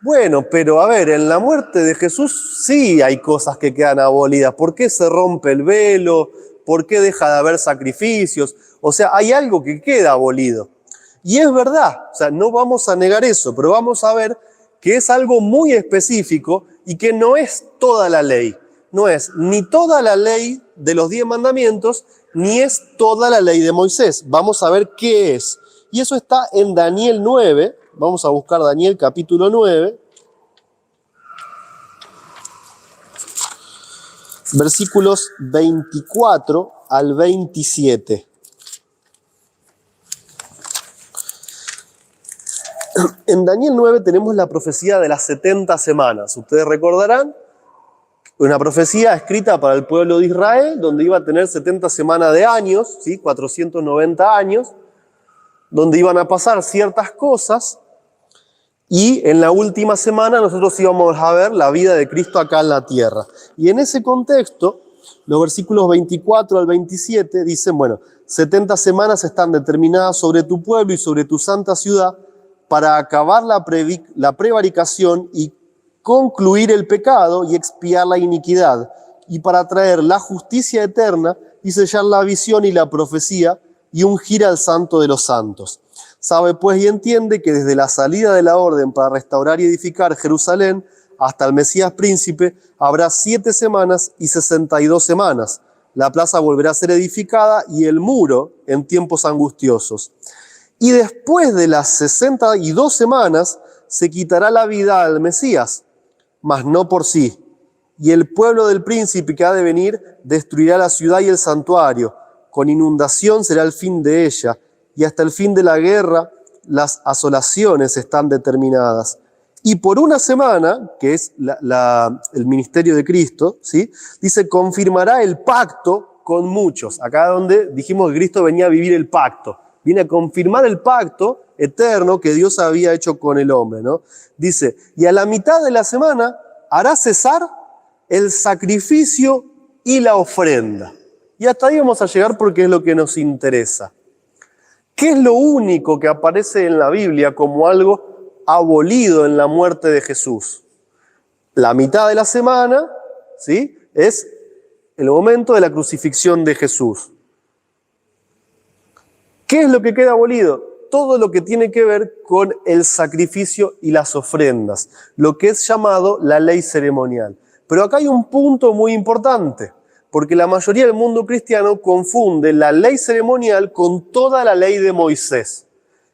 bueno, pero a ver, en la muerte de Jesús sí hay cosas que quedan abolidas. ¿Por qué se rompe el velo? ¿Por qué deja de haber sacrificios? O sea, hay algo que queda abolido. Y es verdad, no vamos a negar eso, pero vamos a ver que es algo muy específico y que no es toda la ley. No es ni toda la ley de los 10 mandamientos, ni es toda la ley de Moisés. Vamos a ver qué es. Y eso está en Daniel 9. Vamos a buscar Daniel capítulo 9, versículos 24 al 27. En Daniel 9 tenemos la profecía de las 70 semanas. Ustedes recordarán Una profecía escrita para el pueblo de Israel, donde iba a tener 70 semanas de años, ¿sí? 490 años, donde iban a pasar ciertas cosas, y en la última semana nosotros íbamos a ver la vida de Cristo acá en la tierra. Y en ese contexto, los versículos 24 al 27 dicen, bueno, 70 semanas están determinadas sobre tu pueblo y sobre tu santa ciudad para acabar la prevaricación y concluir el pecado y expiar la iniquidad, y para traer la justicia eterna y sellar la visión y la profecía y ungir al santo de los santos. Sabe pues y entiende que desde la salida de la orden para restaurar y edificar Jerusalén hasta el Mesías príncipe habrá 7 semanas y 62 semanas. La plaza volverá a ser edificada y el muro en tiempos angustiosos. Y después de las 62 semanas se quitará la vida al Mesías, mas no por sí. Y el pueblo del príncipe que ha de venir destruirá la ciudad y el santuario. Con inundación será el fin de ella, y hasta el fin de la guerra las asolaciones están determinadas. Y por una semana, que es el ministerio de Cristo, ¿sí? Dice, confirmará el pacto con muchos. Acá donde dijimos que Cristo venía a vivir el pacto. Viene a confirmar el pacto eterno que Dios había hecho con el hombre, ¿no? Dice, y a la mitad de la semana hará cesar el sacrificio y la ofrenda. Y hasta ahí vamos a llegar porque es lo que nos interesa. ¿Qué es lo único que aparece en la Biblia como algo abolido en la muerte de Jesús? La mitad de la semana, ¿sí? Es el momento de la crucifixión de Jesús. ¿Qué es lo que queda abolido? Todo lo que tiene que ver con el sacrificio y las ofrendas, lo que es llamado la ley ceremonial. Pero acá hay un punto muy importante, porque la mayoría del mundo cristiano confunde la ley ceremonial con toda la ley de Moisés.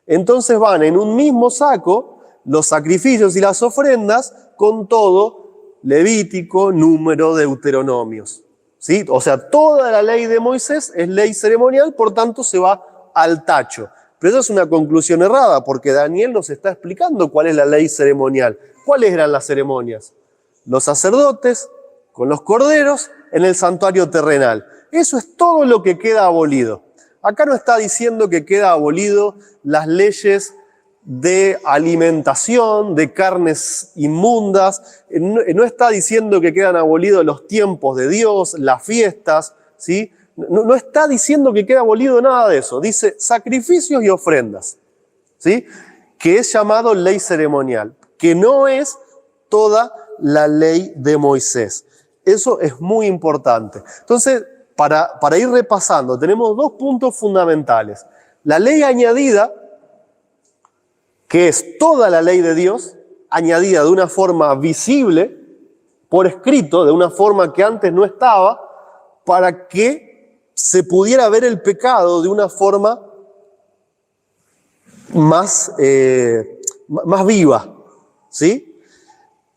Entonces van en un mismo saco los sacrificios y las ofrendas con todo Levítico, Número, Deuteronomios, ¿sí? O sea, toda la ley de Moisés es ley ceremonial, por tanto se va al tacho. Pero eso es una conclusión errada, porque Daniel nos está explicando cuál es la ley ceremonial. ¿Cuáles eran las ceremonias? Los sacerdotes con los corderos en el santuario terrenal. Eso es todo lo que queda abolido. Acá no está diciendo que queda abolido las leyes de alimentación, de carnes inmundas. No está diciendo que quedan abolidos los tiempos de Dios, las fiestas, ¿sí? No está diciendo que queda abolido nada de eso. Dice sacrificios y ofrendas, ¿sí? Que es llamado ley ceremonial, que no es toda la ley de Moisés. Eso es muy importante. Entonces, para ir repasando, tenemos 2 puntos fundamentales. La ley añadida, que es toda la ley de Dios, añadida de una forma visible, por escrito, de una forma que antes no estaba, para que se pudiera ver el pecado de una forma más viva, ¿sí?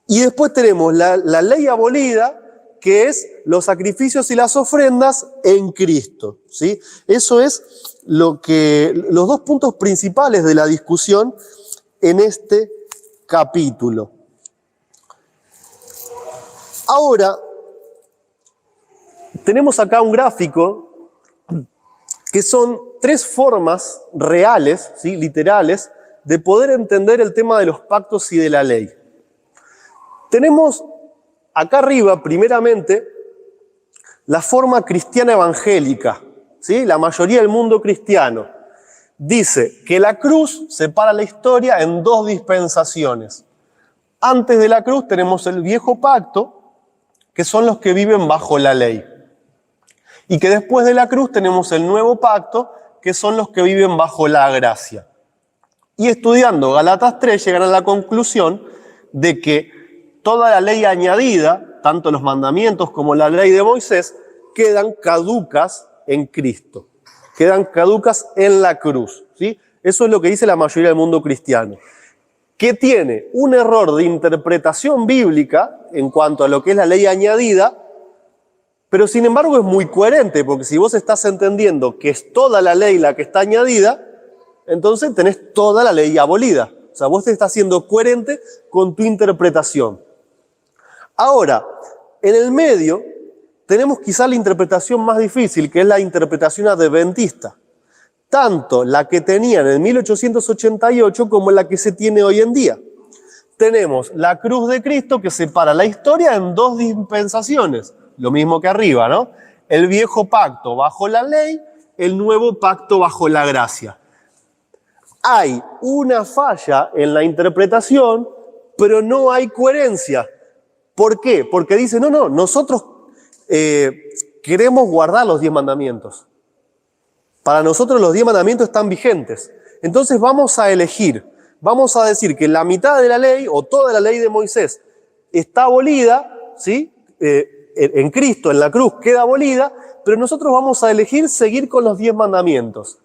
Y después tenemos la ley abolida, que es los sacrificios y las ofrendas en Cristo, ¿sí? Eso es los 2 puntos principales de la discusión en este capítulo. Ahora, tenemos acá un gráfico que son 3 formas reales, ¿sí? Literales, de poder entender el tema de los pactos y de la ley. Tenemos acá arriba, primeramente, la forma cristiana evangélica, ¿sí? La mayoría del mundo cristiano dice que la cruz separa la historia en 2 dispensaciones. Antes de la cruz tenemos el viejo pacto, que son los que viven bajo la ley. Y que después de la cruz tenemos el nuevo pacto, que son los que viven bajo la gracia. Y estudiando Gálatas 3 llegan a la conclusión de que toda la ley añadida, tanto los mandamientos como la ley de Moisés, quedan caducas en Cristo. Quedan caducas en la cruz, ¿sí? Eso es lo que dice la mayoría del mundo cristiano. Que tiene un error de interpretación bíblica en cuanto a lo que es la ley añadida, pero sin embargo es muy coherente, porque si vos estás entendiendo que es toda la ley la que está añadida, entonces tenés toda la ley abolida. O sea, vos te estás siendo coherente con tu interpretación. Ahora, En el medio tenemos quizá la interpretación más difícil, que es la interpretación adventista. Tanto la que tenían en 1888 como la que se tiene hoy en día. Tenemos la cruz de Cristo que separa la historia en dos dispensaciones, lo mismo que arriba, ¿no? El viejo pacto bajo la ley, el nuevo pacto bajo la gracia. Hay una falla en la interpretación, pero no hay coherencia. ¿Por qué? Porque dice, no, nosotros queremos guardar los 10 mandamientos. Para nosotros los 10 mandamientos están vigentes. Entonces vamos a elegir. Vamos a decir que la mitad de la ley o toda la ley de Moisés está abolida, ¿sí? En Cristo, en la cruz, queda abolida, pero nosotros vamos a elegir seguir con los 10 mandamientos.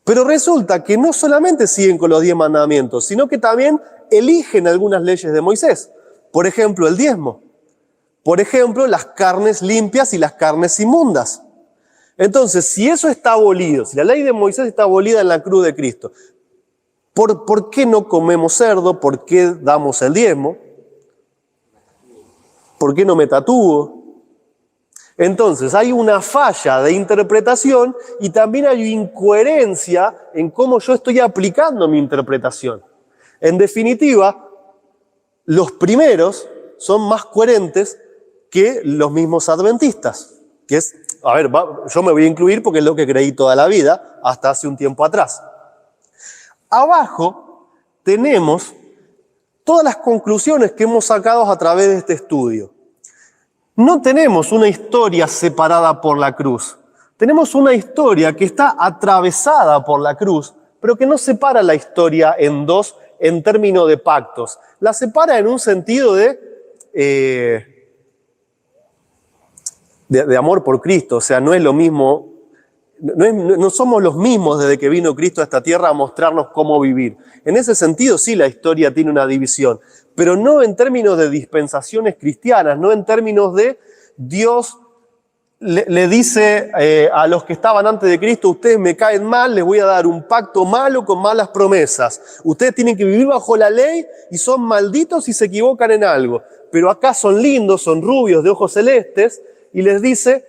Pero resulta que no solamente siguen con los 10 mandamientos, sino que también eligen algunas leyes de Moisés. Por ejemplo, el diezmo. Por ejemplo, las carnes limpias y las carnes inmundas. Entonces, si eso está abolido, si la ley de Moisés está abolida en la cruz de Cristo, ¿por qué no comemos cerdo? ¿Por qué damos el diezmo? ¿Por qué no me tatúo? Entonces, hay una falla de interpretación y también hay incoherencia en cómo yo estoy aplicando mi interpretación. En definitiva, los primeros son más coherentes que los mismos adventistas, que es, yo me voy a incluir porque es lo que creí toda la vida, hasta hace un tiempo atrás. Abajo tenemos todas las conclusiones que hemos sacado a través de este estudio. No tenemos una historia separada por la cruz. Tenemos una historia que está atravesada por la cruz, pero que no separa la historia en dos en términos de pactos. La separa en un sentido de amor por Cristo. O sea, no es lo mismo. No somos los mismos desde que vino Cristo a esta tierra a mostrarnos cómo vivir. En ese sentido sí la historia tiene una división, pero no en términos de dispensaciones cristianas, no en términos de Dios le dice a los que estaban antes de Cristo, ustedes me caen mal, les voy a dar un pacto malo con malas promesas. Ustedes tienen que vivir bajo la ley y son malditos si se equivocan en algo. Pero acá son lindos, son rubios, de ojos celestes, y les dice,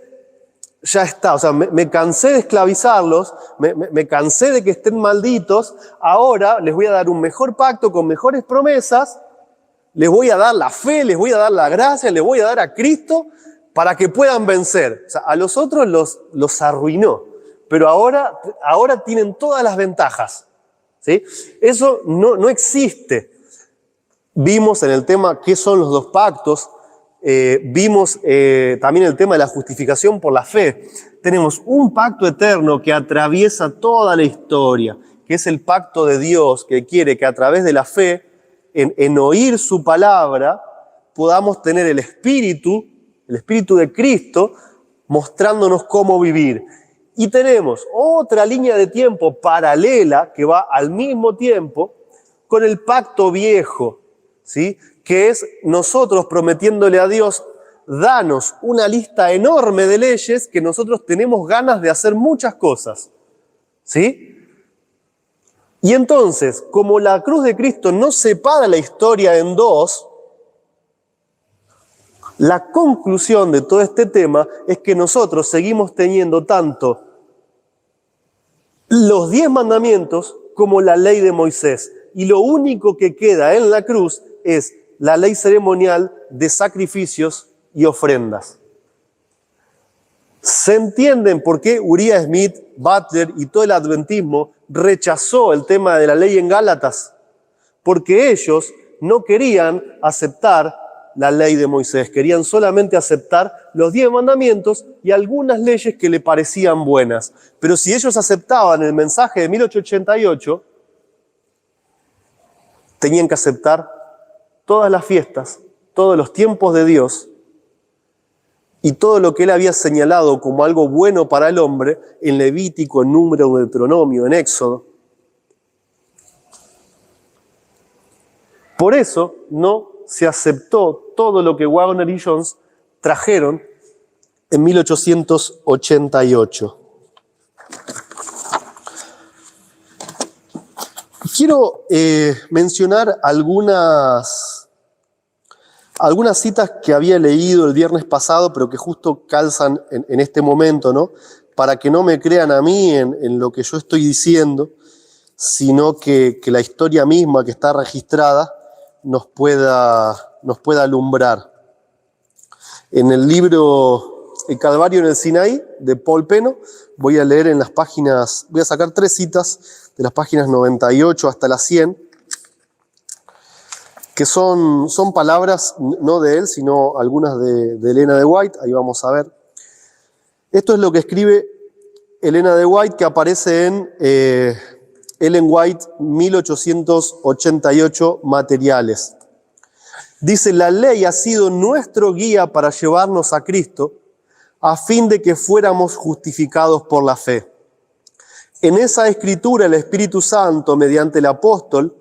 ya está, o sea, me cansé de esclavizarlos, me cansé de que estén malditos, ahora les voy a dar un mejor pacto con mejores promesas, les voy a dar la fe, les voy a dar la gracia, les voy a dar a Cristo para que puedan vencer. O sea, a los otros los arruinó, pero ahora tienen todas las ventajas, ¿sí? Eso no existe. Vimos en el tema qué son los dos pactos. Vimos también el tema de la justificación por la fe. Tenemos un pacto eterno que atraviesa toda la historia, que es el pacto de Dios, que quiere que a través de la fe, en oír su palabra, podamos tener el Espíritu de Cristo, mostrándonos cómo vivir. Y tenemos otra línea de tiempo paralela, que va al mismo tiempo, con el pacto viejo, ¿sí? Que es nosotros prometiéndole a Dios, danos una lista enorme de leyes que nosotros tenemos ganas de hacer muchas cosas, ¿sí? Y entonces, como la cruz de Cristo no separa la historia en dos, la conclusión de todo este tema es que nosotros seguimos teniendo tanto los 10 mandamientos como la ley de Moisés. Y lo único que queda en la cruz es la ley ceremonial de sacrificios y ofrendas. ¿Se entienden por qué Uriah Smith, Butler y todo el adventismo rechazó el tema de la ley en Gálatas? Porque ellos no querían aceptar la ley de Moisés, querían solamente aceptar los 10 mandamientos y algunas leyes que le parecían buenas. Pero si ellos aceptaban el mensaje de 1888, tenían que aceptar todas las fiestas, todos los tiempos de Dios y todo lo que Él había señalado como algo bueno para el hombre en Levítico, en Número, en Deuteronomio, en Éxodo. Por eso no se aceptó todo lo que Wagner y Jones trajeron en 1888. Quiero mencionar algunas Algunas citas que había leído el viernes pasado, pero que justo calzan en este momento, ¿no? Para que no me crean a mí en lo que yo estoy diciendo, sino que la historia misma que está registrada nos pueda alumbrar. En el libro El Calvario en el Sinaí, de Paul Peno, voy a leer voy a sacar 3 citas de las páginas 98 hasta las 100, que son palabras no de él, sino algunas de Elena de White. Ahí vamos a ver. Esto es lo que escribe Elena de White, que aparece en Ellen White 1888, Materiales. Dice: la ley ha sido nuestro guía para llevarnos a Cristo, a fin de que fuéramos justificados por la fe. En esa escritura el Espíritu Santo, mediante el apóstol,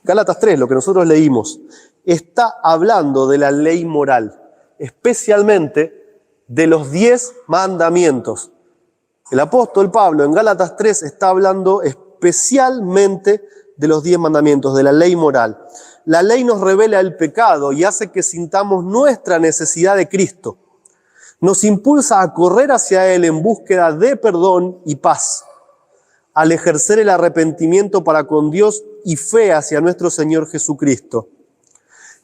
Gálatas 3, lo que nosotros leímos, está hablando de la ley moral, especialmente de los 10 mandamientos. El apóstol Pablo en Gálatas 3 está hablando especialmente de los 10 mandamientos, de la ley moral. La ley nos revela el pecado y hace que sintamos nuestra necesidad de Cristo. Nos impulsa a correr hacia Él en búsqueda de perdón y paz, al ejercer el arrepentimiento para con Dios y fe hacia nuestro Señor Jesucristo.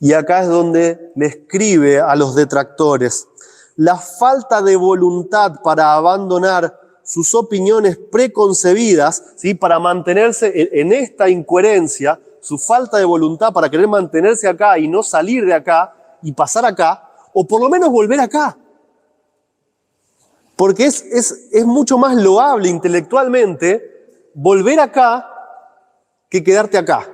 Y acá es donde le escribe a los detractores: la falta de voluntad para abandonar sus opiniones preconcebidas, ¿sí?, para mantenerse en esta incoherencia, su falta de voluntad para querer mantenerse acá y no salir de acá y pasar acá, o por lo menos volver acá. Porque es mucho más loable intelectualmente volver acá que quedarte acá.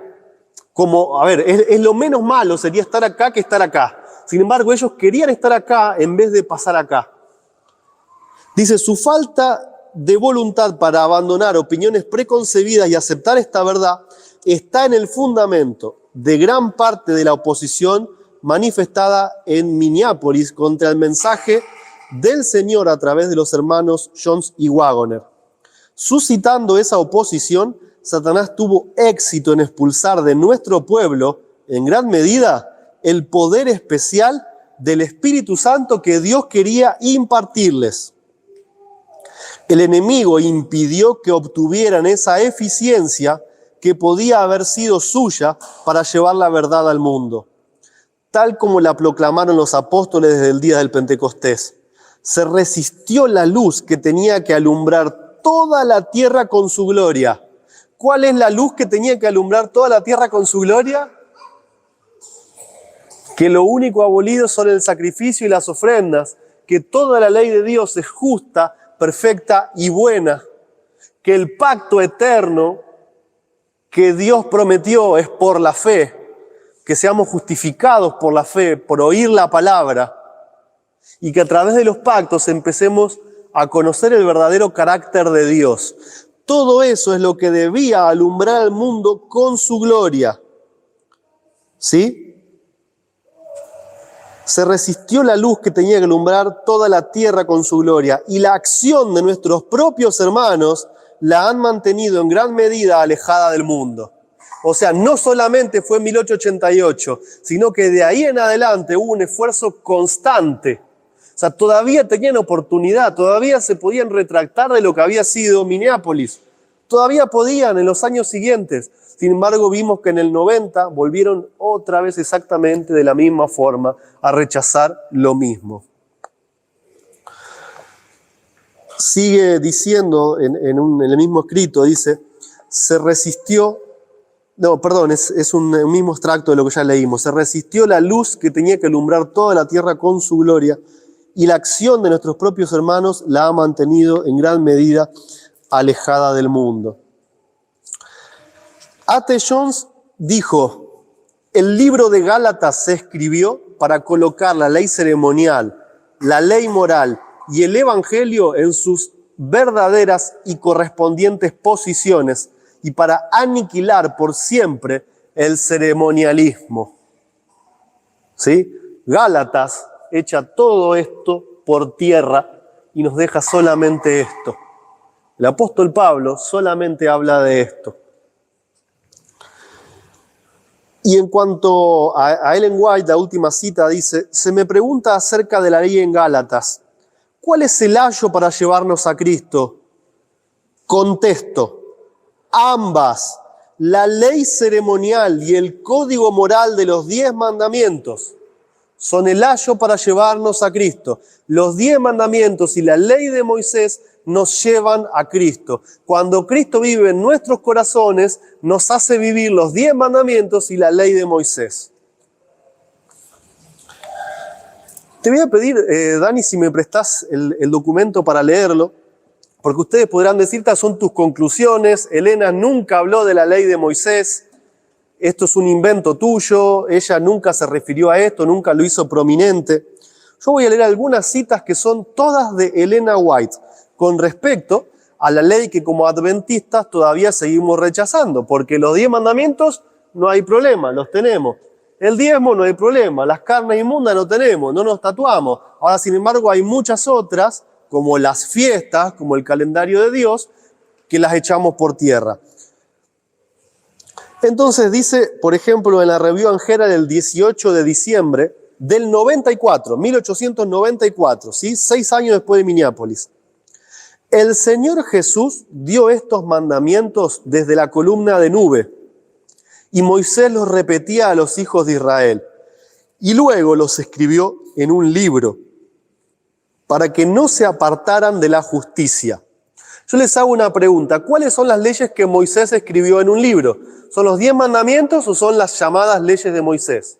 Como, a ver, es lo menos malo sería estar acá que estar acá. Sin embargo, ellos querían estar acá en vez de pasar acá. Dice: su falta de voluntad para abandonar opiniones preconcebidas y aceptar esta verdad está en el fundamento de gran parte de la oposición manifestada en Minneapolis contra el mensaje del Señor a través de los hermanos Jones y Wagoner. Suscitando esa oposición, Satanás tuvo éxito en expulsar de nuestro pueblo, en gran medida, el poder especial del Espíritu Santo que Dios quería impartirles. El enemigo impidió que obtuvieran esa eficiencia que podía haber sido suya para llevar la verdad al mundo, tal como la proclamaron los apóstoles desde el día del Pentecostés. Se resistió la luz que tenía que alumbrar toda la tierra con su gloria. ¿Cuál es la luz que tenía que alumbrar toda la tierra con su gloria? Que lo único abolido son el sacrificio y las ofrendas, que toda la ley de Dios es justa, perfecta y buena, que el pacto eterno que Dios prometió es por la fe, que seamos justificados por la fe, por oír la palabra, y que a través de los pactos empecemos a conocer el verdadero carácter de Dios. Todo eso es lo que debía alumbrar al mundo con su gloria. ¿Sí? Se resistió la luz que tenía que alumbrar toda la tierra con su gloria, y la acción de nuestros propios hermanos la han mantenido en gran medida alejada del mundo. O sea, no solamente fue en 1888, sino que de ahí en adelante hubo un esfuerzo constante. O sea, todavía tenían oportunidad, todavía se podían retractar de lo que había sido Minneapolis. Todavía podían en los años siguientes. Sin embargo, vimos que en el 90 volvieron otra vez exactamente de la misma forma a rechazar lo mismo. Sigue diciendo en el mismo escrito, dice, se resistió, no, perdón, es un mismo extracto de lo que ya leímos. Se resistió la luz que tenía que alumbrar toda la tierra con su gloria, y la acción de nuestros propios hermanos la ha mantenido en gran medida alejada del mundo. A.T. Jones dijo: el libro de Gálatas se escribió para colocar la ley ceremonial, la ley moral y el evangelio en sus verdaderas y correspondientes posiciones, y para aniquilar por siempre el ceremonialismo. ¿Sí? Gálatas echa todo esto por tierra y nos deja solamente esto. El apóstol Pablo solamente habla de esto. Y en cuanto a Ellen White, la última cita dice, se me pregunta acerca de la ley en Gálatas, ¿cuál es el ayo para llevarnos a Cristo? Contesto, ambas, la ley ceremonial y el código moral de los 10 mandamientos son el ayo para llevarnos a Cristo. Los 10 mandamientos y la ley de Moisés nos llevan a Cristo. Cuando Cristo vive en nuestros corazones, nos hace vivir los 10 mandamientos y la ley de Moisés. Te voy a pedir, Dani, si me prestás el documento para leerlo, porque ustedes podrán decir, estas son tus conclusiones, Elena nunca habló de la ley de Moisés, esto es un invento tuyo, ella nunca se refirió a esto, nunca lo hizo prominente. Yo voy a leer algunas citas que son todas de Elena White, con respecto a la ley que como adventistas todavía seguimos rechazando, porque los 10 mandamientos no hay problema, los tenemos. El diezmo no hay problema, las carnes inmundas no tenemos, no nos tatuamos. Ahora, sin embargo, hay muchas otras, como las fiestas, como el calendario de Dios, que las echamos por tierra. Entonces dice, por ejemplo, en la Review Angera del 18 de diciembre del 94, 1894, ¿sí? 6 años después de Minneapolis. El Señor Jesús dio estos mandamientos desde la columna de nube y Moisés los repetía a los hijos de Israel y luego los escribió en un libro para que no se apartaran de la justicia. Yo les hago una pregunta, ¿cuáles son las leyes que Moisés escribió en un libro? ¿Son los 10 mandamientos o son las llamadas leyes de Moisés?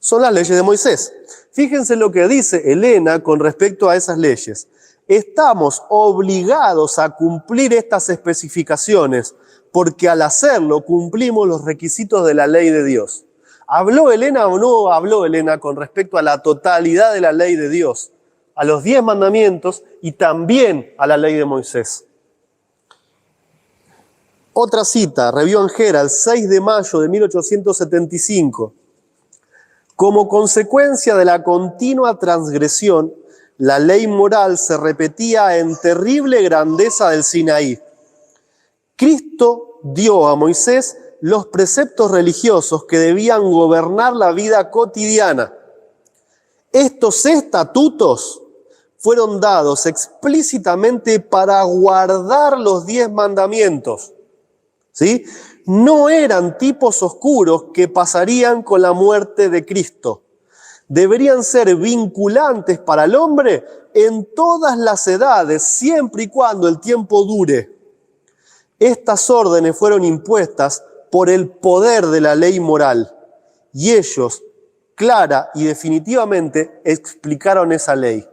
Son las leyes de Moisés. Fíjense lo que dice Elena con respecto a esas leyes. Estamos obligados a cumplir estas especificaciones porque al hacerlo cumplimos los requisitos de la ley de Dios. ¿Habló Elena o no habló Elena con respecto a la totalidad de la ley de Dios? A los 10 mandamientos y también a la ley de Moisés. Otra cita, Review Angera, el 6 de mayo de 1875. Como consecuencia de la continua transgresión, la ley moral se repetía en terrible grandeza del Sinaí. Cristo dio a Moisés los preceptos religiosos que debían gobernar la vida cotidiana. Estos estatutos fueron dados explícitamente para guardar los 10 mandamientos. ¿Sí? No eran tipos oscuros que pasarían con la muerte de Cristo. Deberían ser vinculantes para el hombre en todas las edades, siempre y cuando el tiempo dure. Estas órdenes fueron impuestas por el poder de la ley moral y ellos, clara y definitivamente, explicaron esa ley.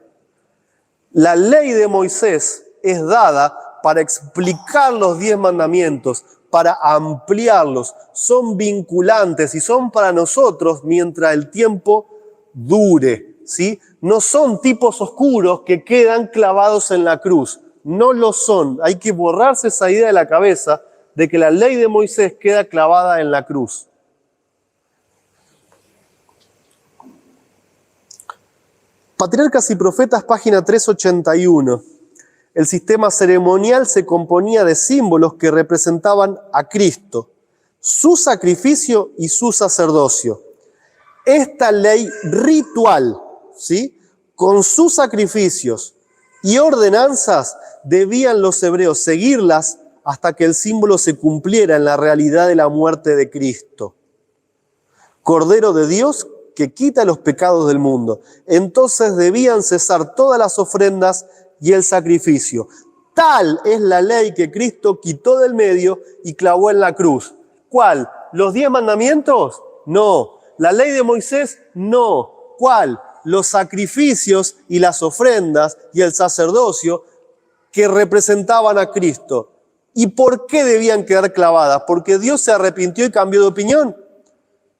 La ley de Moisés es dada para explicar los 10 mandamientos, para ampliarlos. Son vinculantes y son para nosotros mientras el tiempo dure, ¿sí? No son tipos oscuros que quedan clavados en la cruz. No lo son. Hay que borrarse esa idea de la cabeza de que la ley de Moisés queda clavada en la cruz. Patriarcas y Profetas, página 381. El sistema ceremonial se componía de símbolos que representaban a Cristo, su sacrificio y su sacerdocio. Esta ley ritual, ¿sí?, con sus sacrificios y ordenanzas, debían los hebreos seguirlas hasta que el símbolo se cumpliera en la realidad de la muerte de Cristo. Cordero de Dios que quita los pecados del mundo. Entonces debían cesar todas las ofrendas y el sacrificio. Tal es la ley que Cristo quitó del medio y clavó en la cruz. ¿Cuál? ¿Los 10 mandamientos? No. ¿La ley de Moisés? No. ¿Cuál? Los sacrificios y las ofrendas y el sacerdocio que representaban a Cristo. ¿Y por qué debían quedar clavadas? ¿Porque Dios se arrepintió y cambió de opinión?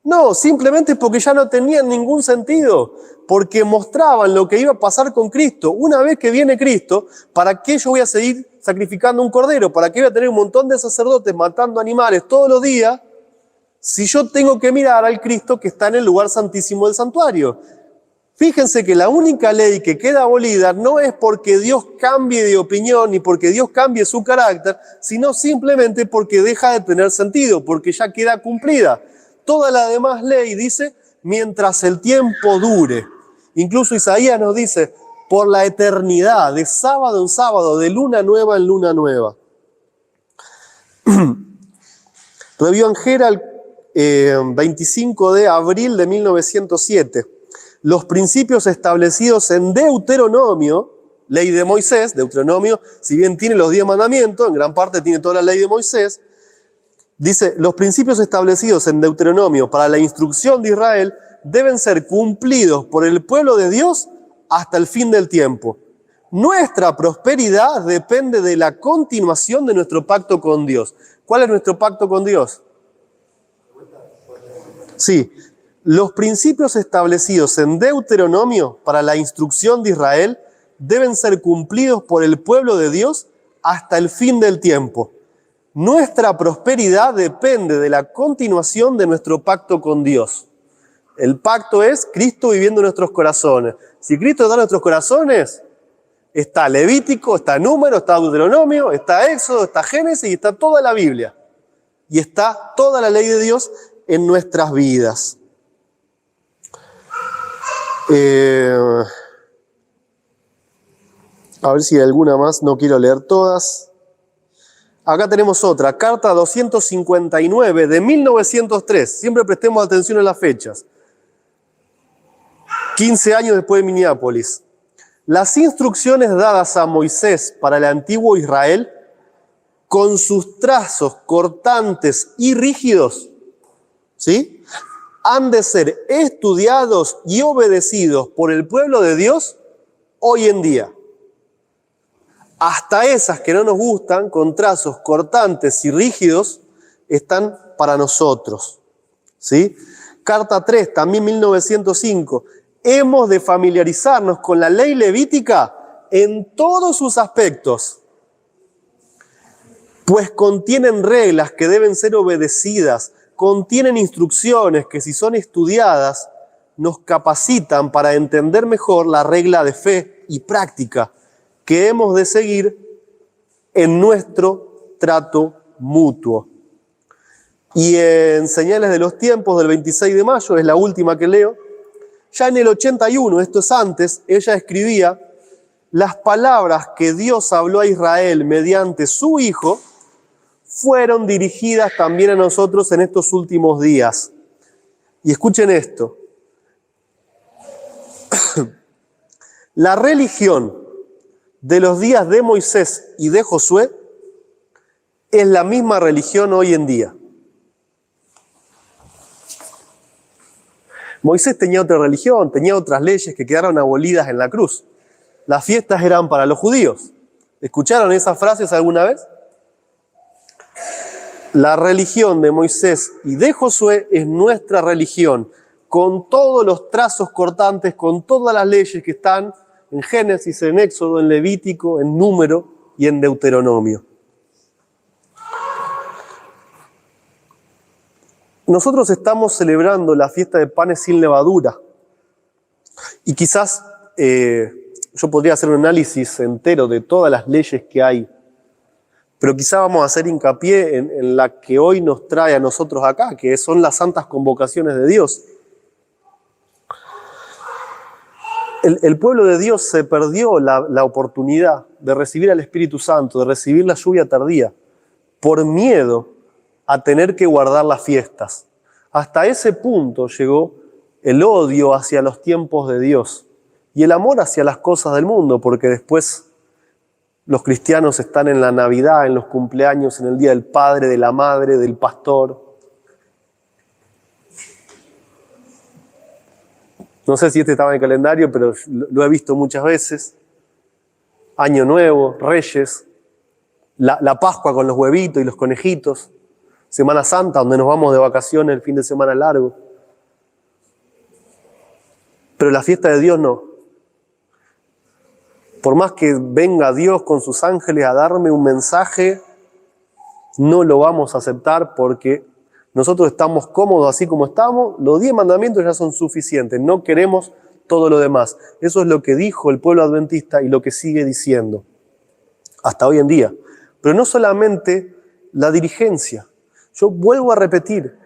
No, simplemente porque ya no tenían ningún sentido, porque mostraban lo que iba a pasar con Cristo. Una vez que viene Cristo, ¿para qué yo voy a seguir sacrificando un cordero? ¿Para qué voy a tener un montón de sacerdotes matando animales todos los días si yo tengo que mirar al Cristo que está en el lugar santísimo del santuario? Fíjense que la única ley que queda abolida no es porque Dios cambie de opinión ni porque Dios cambie su carácter, sino simplemente porque deja de tener sentido, porque ya queda cumplida. toda la demás ley, dice, mientras el tiempo dure. Incluso Isaías nos dice, por la eternidad, de sábado en sábado, de luna nueva en luna nueva. Review and Herald, 25 de abril de 1907. Los principios establecidos en Deuteronomio, ley de Moisés, Deuteronomio, si bien tiene los 10 mandamientos, en gran parte tiene toda la ley de Moisés, dice, los principios establecidos en Deuteronomio para la instrucción de Israel deben ser cumplidos por el pueblo de Dios hasta el fin del tiempo. Nuestra prosperidad depende de la continuación de nuestro pacto con Dios. ¿Cuál es nuestro pacto con Dios? Sí, los principios establecidos en Deuteronomio para la instrucción de Israel deben ser cumplidos por el pueblo de Dios hasta el fin del tiempo. Nuestra prosperidad depende de la continuación de nuestro pacto con Dios. El pacto es Cristo viviendo en nuestros corazones. Si Cristo está en nuestros corazones, está Levítico, está Número, está Deuteronomio, está Éxodo, está Génesis y está toda la Biblia. Y está toda la ley de Dios en nuestras vidas. A ver si hay alguna más, no quiero leer todas. Acá tenemos otra, carta 259 de 1903. Siempre prestemos atención a las fechas. 15 años después de Minneapolis. Las instrucciones dadas a Moisés para el antiguo Israel, con sus trazos cortantes y rígidos, ¿sí?, han de ser estudiados y obedecidos por el pueblo de Dios hoy en día. Hasta esas que no nos gustan, con trazos cortantes y rígidos, están para nosotros, ¿sí? Carta 3, también 1905. Hemos de familiarizarnos con la ley levítica en todos sus aspectos, pues contienen reglas que deben ser obedecidas, contienen instrucciones que, si son estudiadas, nos capacitan para entender mejor la regla de fe y práctica que hemos de seguir en nuestro trato mutuo. Y en Señales de los Tiempos del 26 de mayo, es la última que leo, ya en el 81, esto es antes, ella escribía, las palabras que Dios habló a Israel mediante su Hijo fueron dirigidas también a nosotros en estos últimos días. Y escuchen esto. La religión de los días de Moisés y de Josué es la misma religión hoy en día. Moisés tenía otra religión, tenía otras leyes que quedaron abolidas en la cruz. Las fiestas eran para los judíos. ¿Escucharon esas frases alguna vez? La religión de Moisés y de Josué es nuestra religión, con todos los trazos cortantes, con todas las leyes que están en Génesis, en Éxodo, en Levítico, en Número y en Deuteronomio. Nosotros estamos celebrando la fiesta de panes sin levadura y quizás yo podría hacer un análisis entero de todas las leyes que hay, pero quizá vamos a hacer hincapié en la que hoy nos trae a nosotros acá, que son las santas convocaciones de Dios. El pueblo de Dios se perdió la oportunidad de recibir al Espíritu Santo, de recibir la lluvia tardía, por miedo a tener que guardar las fiestas. Hasta ese punto llegó el odio hacia los tiempos de Dios y el amor hacia las cosas del mundo, porque después los cristianos están en la Navidad, en los cumpleaños, en el Día del Padre, de la Madre, del Pastor. No sé si este estaba en el calendario, pero lo he visto muchas veces. Año Nuevo, Reyes, la Pascua con los huevitos y los conejitos, Semana Santa, donde nos vamos de vacaciones el fin de semana largo. Pero la fiesta de Dios no. Por más que venga Dios con sus ángeles a darme un mensaje, no lo vamos a aceptar porque nosotros estamos cómodos así como estamos. Los 10 mandamientos ya son suficientes, no queremos todo lo demás. Eso es lo que dijo el pueblo adventista y lo que sigue diciendo hasta hoy en día. Pero no solamente la dirigencia. Yo vuelvo a repetir,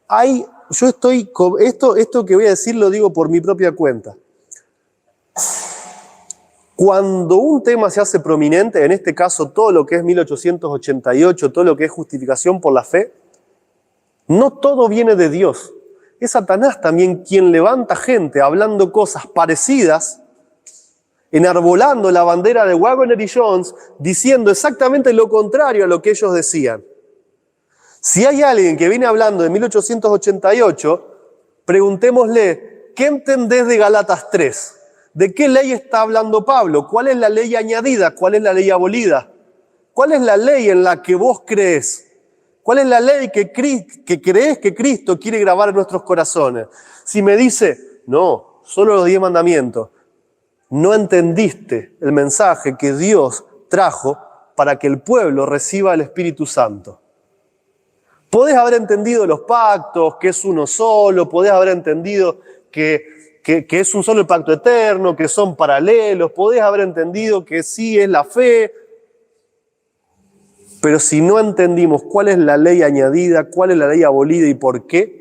hay esto que voy a decir lo digo por mi propia cuenta. Cuando un tema se hace prominente, en este caso todo lo que es 1888, todo lo que es justificación por la fe, no todo viene de Dios. Es Satanás también quien levanta gente hablando cosas parecidas, enarbolando la bandera de Wagner y Jones, diciendo exactamente lo contrario a lo que ellos decían. Si hay alguien que viene hablando de 1888, preguntémosle, ¿qué entendés de Gálatas 3? ¿De qué ley está hablando Pablo? ¿Cuál es la ley añadida? ¿Cuál es la ley abolida? ¿Cuál es la ley en la que vos crees? ¿Cuál es la ley que crees que Cristo quiere grabar en nuestros corazones? Si me dice, no, solo los 10 mandamientos, no entendiste el mensaje que Dios trajo para que el pueblo reciba el Espíritu Santo. Podés haber entendido los pactos, que es uno solo, podés haber entendido que es un solo pacto eterno, que son paralelos, podés haber entendido que sí es la fe, pero si no entendimos cuál es la ley añadida, cuál es la ley abolida y por qué,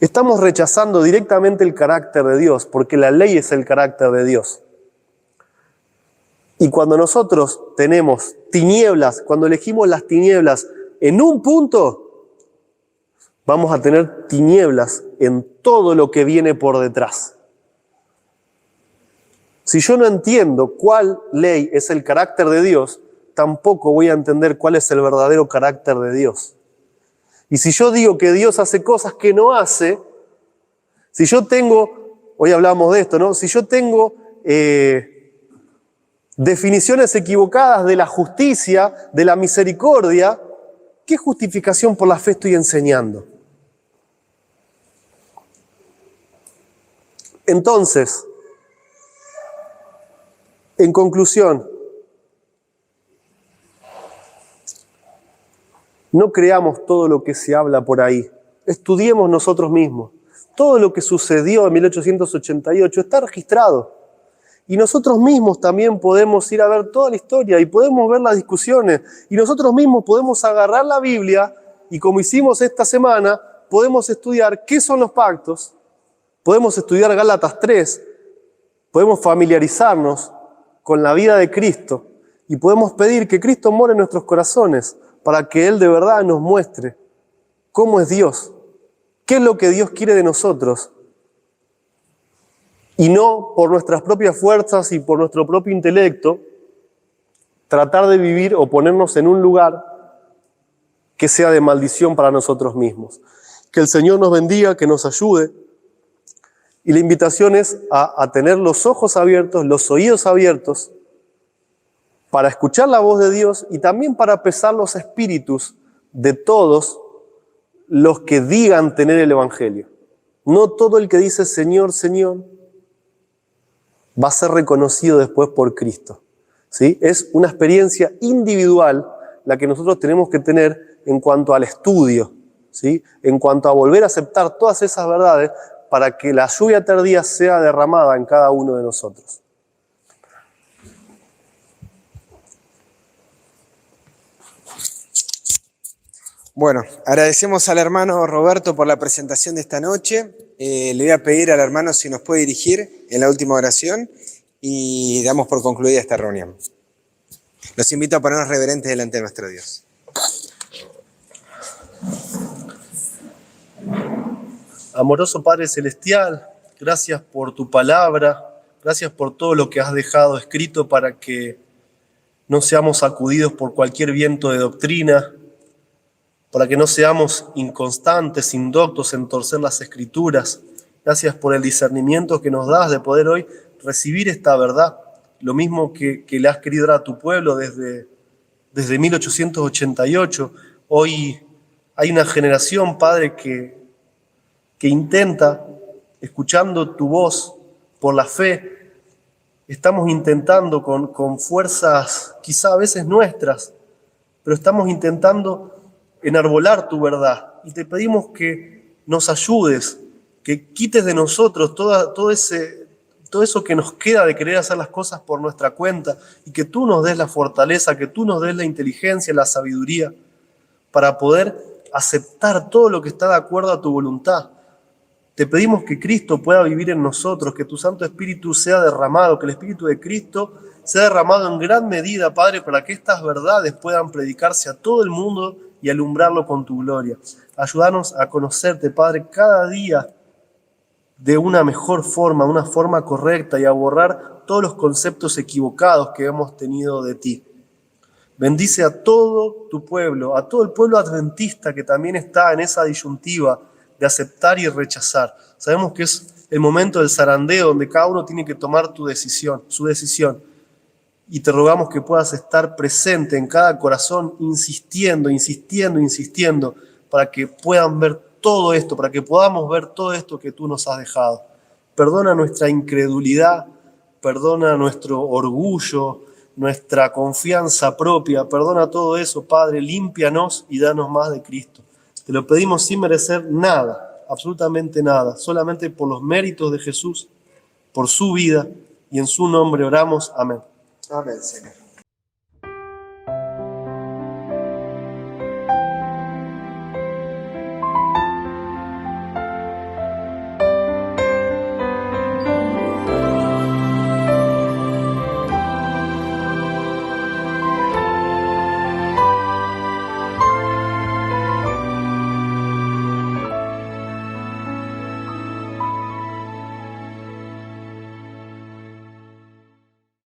estamos rechazando directamente el carácter de Dios, porque la ley es el carácter de Dios. Y cuando nosotros tenemos tinieblas, cuando elegimos las tinieblas en un punto, vamos a tener tinieblas en todo lo que viene por detrás. Si yo no entiendo cuál ley es el carácter de Dios, tampoco voy a entender cuál es el verdadero carácter de Dios. Y si yo digo que Dios hace cosas que no hace, si yo tengo, hoy hablamos de esto, ¿no? Si yo tengo definiciones equivocadas de la justicia, de la misericordia, ¿qué justificación por la fe estoy enseñando? Entonces, en conclusión, no creamos todo lo que se habla por ahí. Estudiemos nosotros mismos. Todo lo que sucedió en 1888 está registrado. Y nosotros mismos también podemos ir a ver toda la historia y podemos ver las discusiones. Y nosotros mismos podemos agarrar la Biblia y, como hicimos esta semana, podemos estudiar qué son los pactos. Podemos estudiar Gálatas 3, podemos familiarizarnos con la vida de Cristo y podemos pedir que Cristo more en nuestros corazones para que Él de verdad nos muestre cómo es Dios, qué es lo que Dios quiere de nosotros y no por nuestras propias fuerzas y por nuestro propio intelecto tratar de vivir o ponernos en un lugar que sea de maldición para nosotros mismos. Que el Señor nos bendiga, que nos ayude. Y la invitación es a tener los ojos abiertos, los oídos abiertos, para escuchar la voz de Dios y también para pesar los espíritus de todos los que digan tener el Evangelio. No todo el que dice Señor, Señor, va a ser reconocido después por Cristo, ¿sí? Es una experiencia individual la que nosotros tenemos que tener en cuanto al estudio, ¿sí? En cuanto a volver a aceptar todas esas verdades, para que la lluvia tardía sea derramada en cada uno de nosotros. Bueno, agradecemos al hermano Roberto por la presentación de esta noche. Le voy a pedir al hermano si nos puede dirigir en la última oración y damos por concluida esta reunión. Los invito a ponernos reverentes delante de nuestro Dios. Amoroso Padre Celestial, gracias por tu palabra, gracias por todo lo que has dejado escrito para que no seamos sacudidos por cualquier viento de doctrina, para que no seamos inconstantes, indoctos en torcer las Escrituras. Gracias por el discernimiento que nos das de poder hoy recibir esta verdad, lo mismo que le has querido dar a tu pueblo desde 1888. Hoy hay una generación, Padre, que intenta, escuchando tu voz por la fe, estamos intentando con fuerzas quizá a veces nuestras, pero estamos intentando enarbolar tu verdad. Y te pedimos que nos ayudes, que quites de nosotros todo eso que nos queda de querer hacer las cosas por nuestra cuenta y que tú nos des la fortaleza, que tú nos des la inteligencia, la sabiduría para poder aceptar todo lo que está de acuerdo a tu voluntad. Te pedimos que Cristo pueda vivir en nosotros, que tu Santo Espíritu sea derramado, que el Espíritu de Cristo sea derramado en gran medida, Padre, para que estas verdades puedan predicarse a todo el mundo y alumbrarlo con tu gloria. Ayúdanos a conocerte, Padre, cada día de una mejor forma, una forma correcta, y a borrar todos los conceptos equivocados que hemos tenido de ti. Bendice a todo tu pueblo, a todo el pueblo adventista que también está en esa disyuntiva de aceptar y rechazar. Sabemos que es el momento del zarandeo donde cada uno tiene que tomar su decisión. Y te rogamos que puedas estar presente en cada corazón, insistiendo, para que puedan ver todo esto, para que podamos ver todo esto que tú nos has dejado. Perdona nuestra incredulidad, perdona nuestro orgullo, nuestra confianza propia, perdona todo eso, Padre, límpianos y danos más de Cristo. Te lo pedimos sin merecer nada, absolutamente nada, solamente por los méritos de Jesús, por su vida, y en su nombre oramos. Amén. Amén, Señor.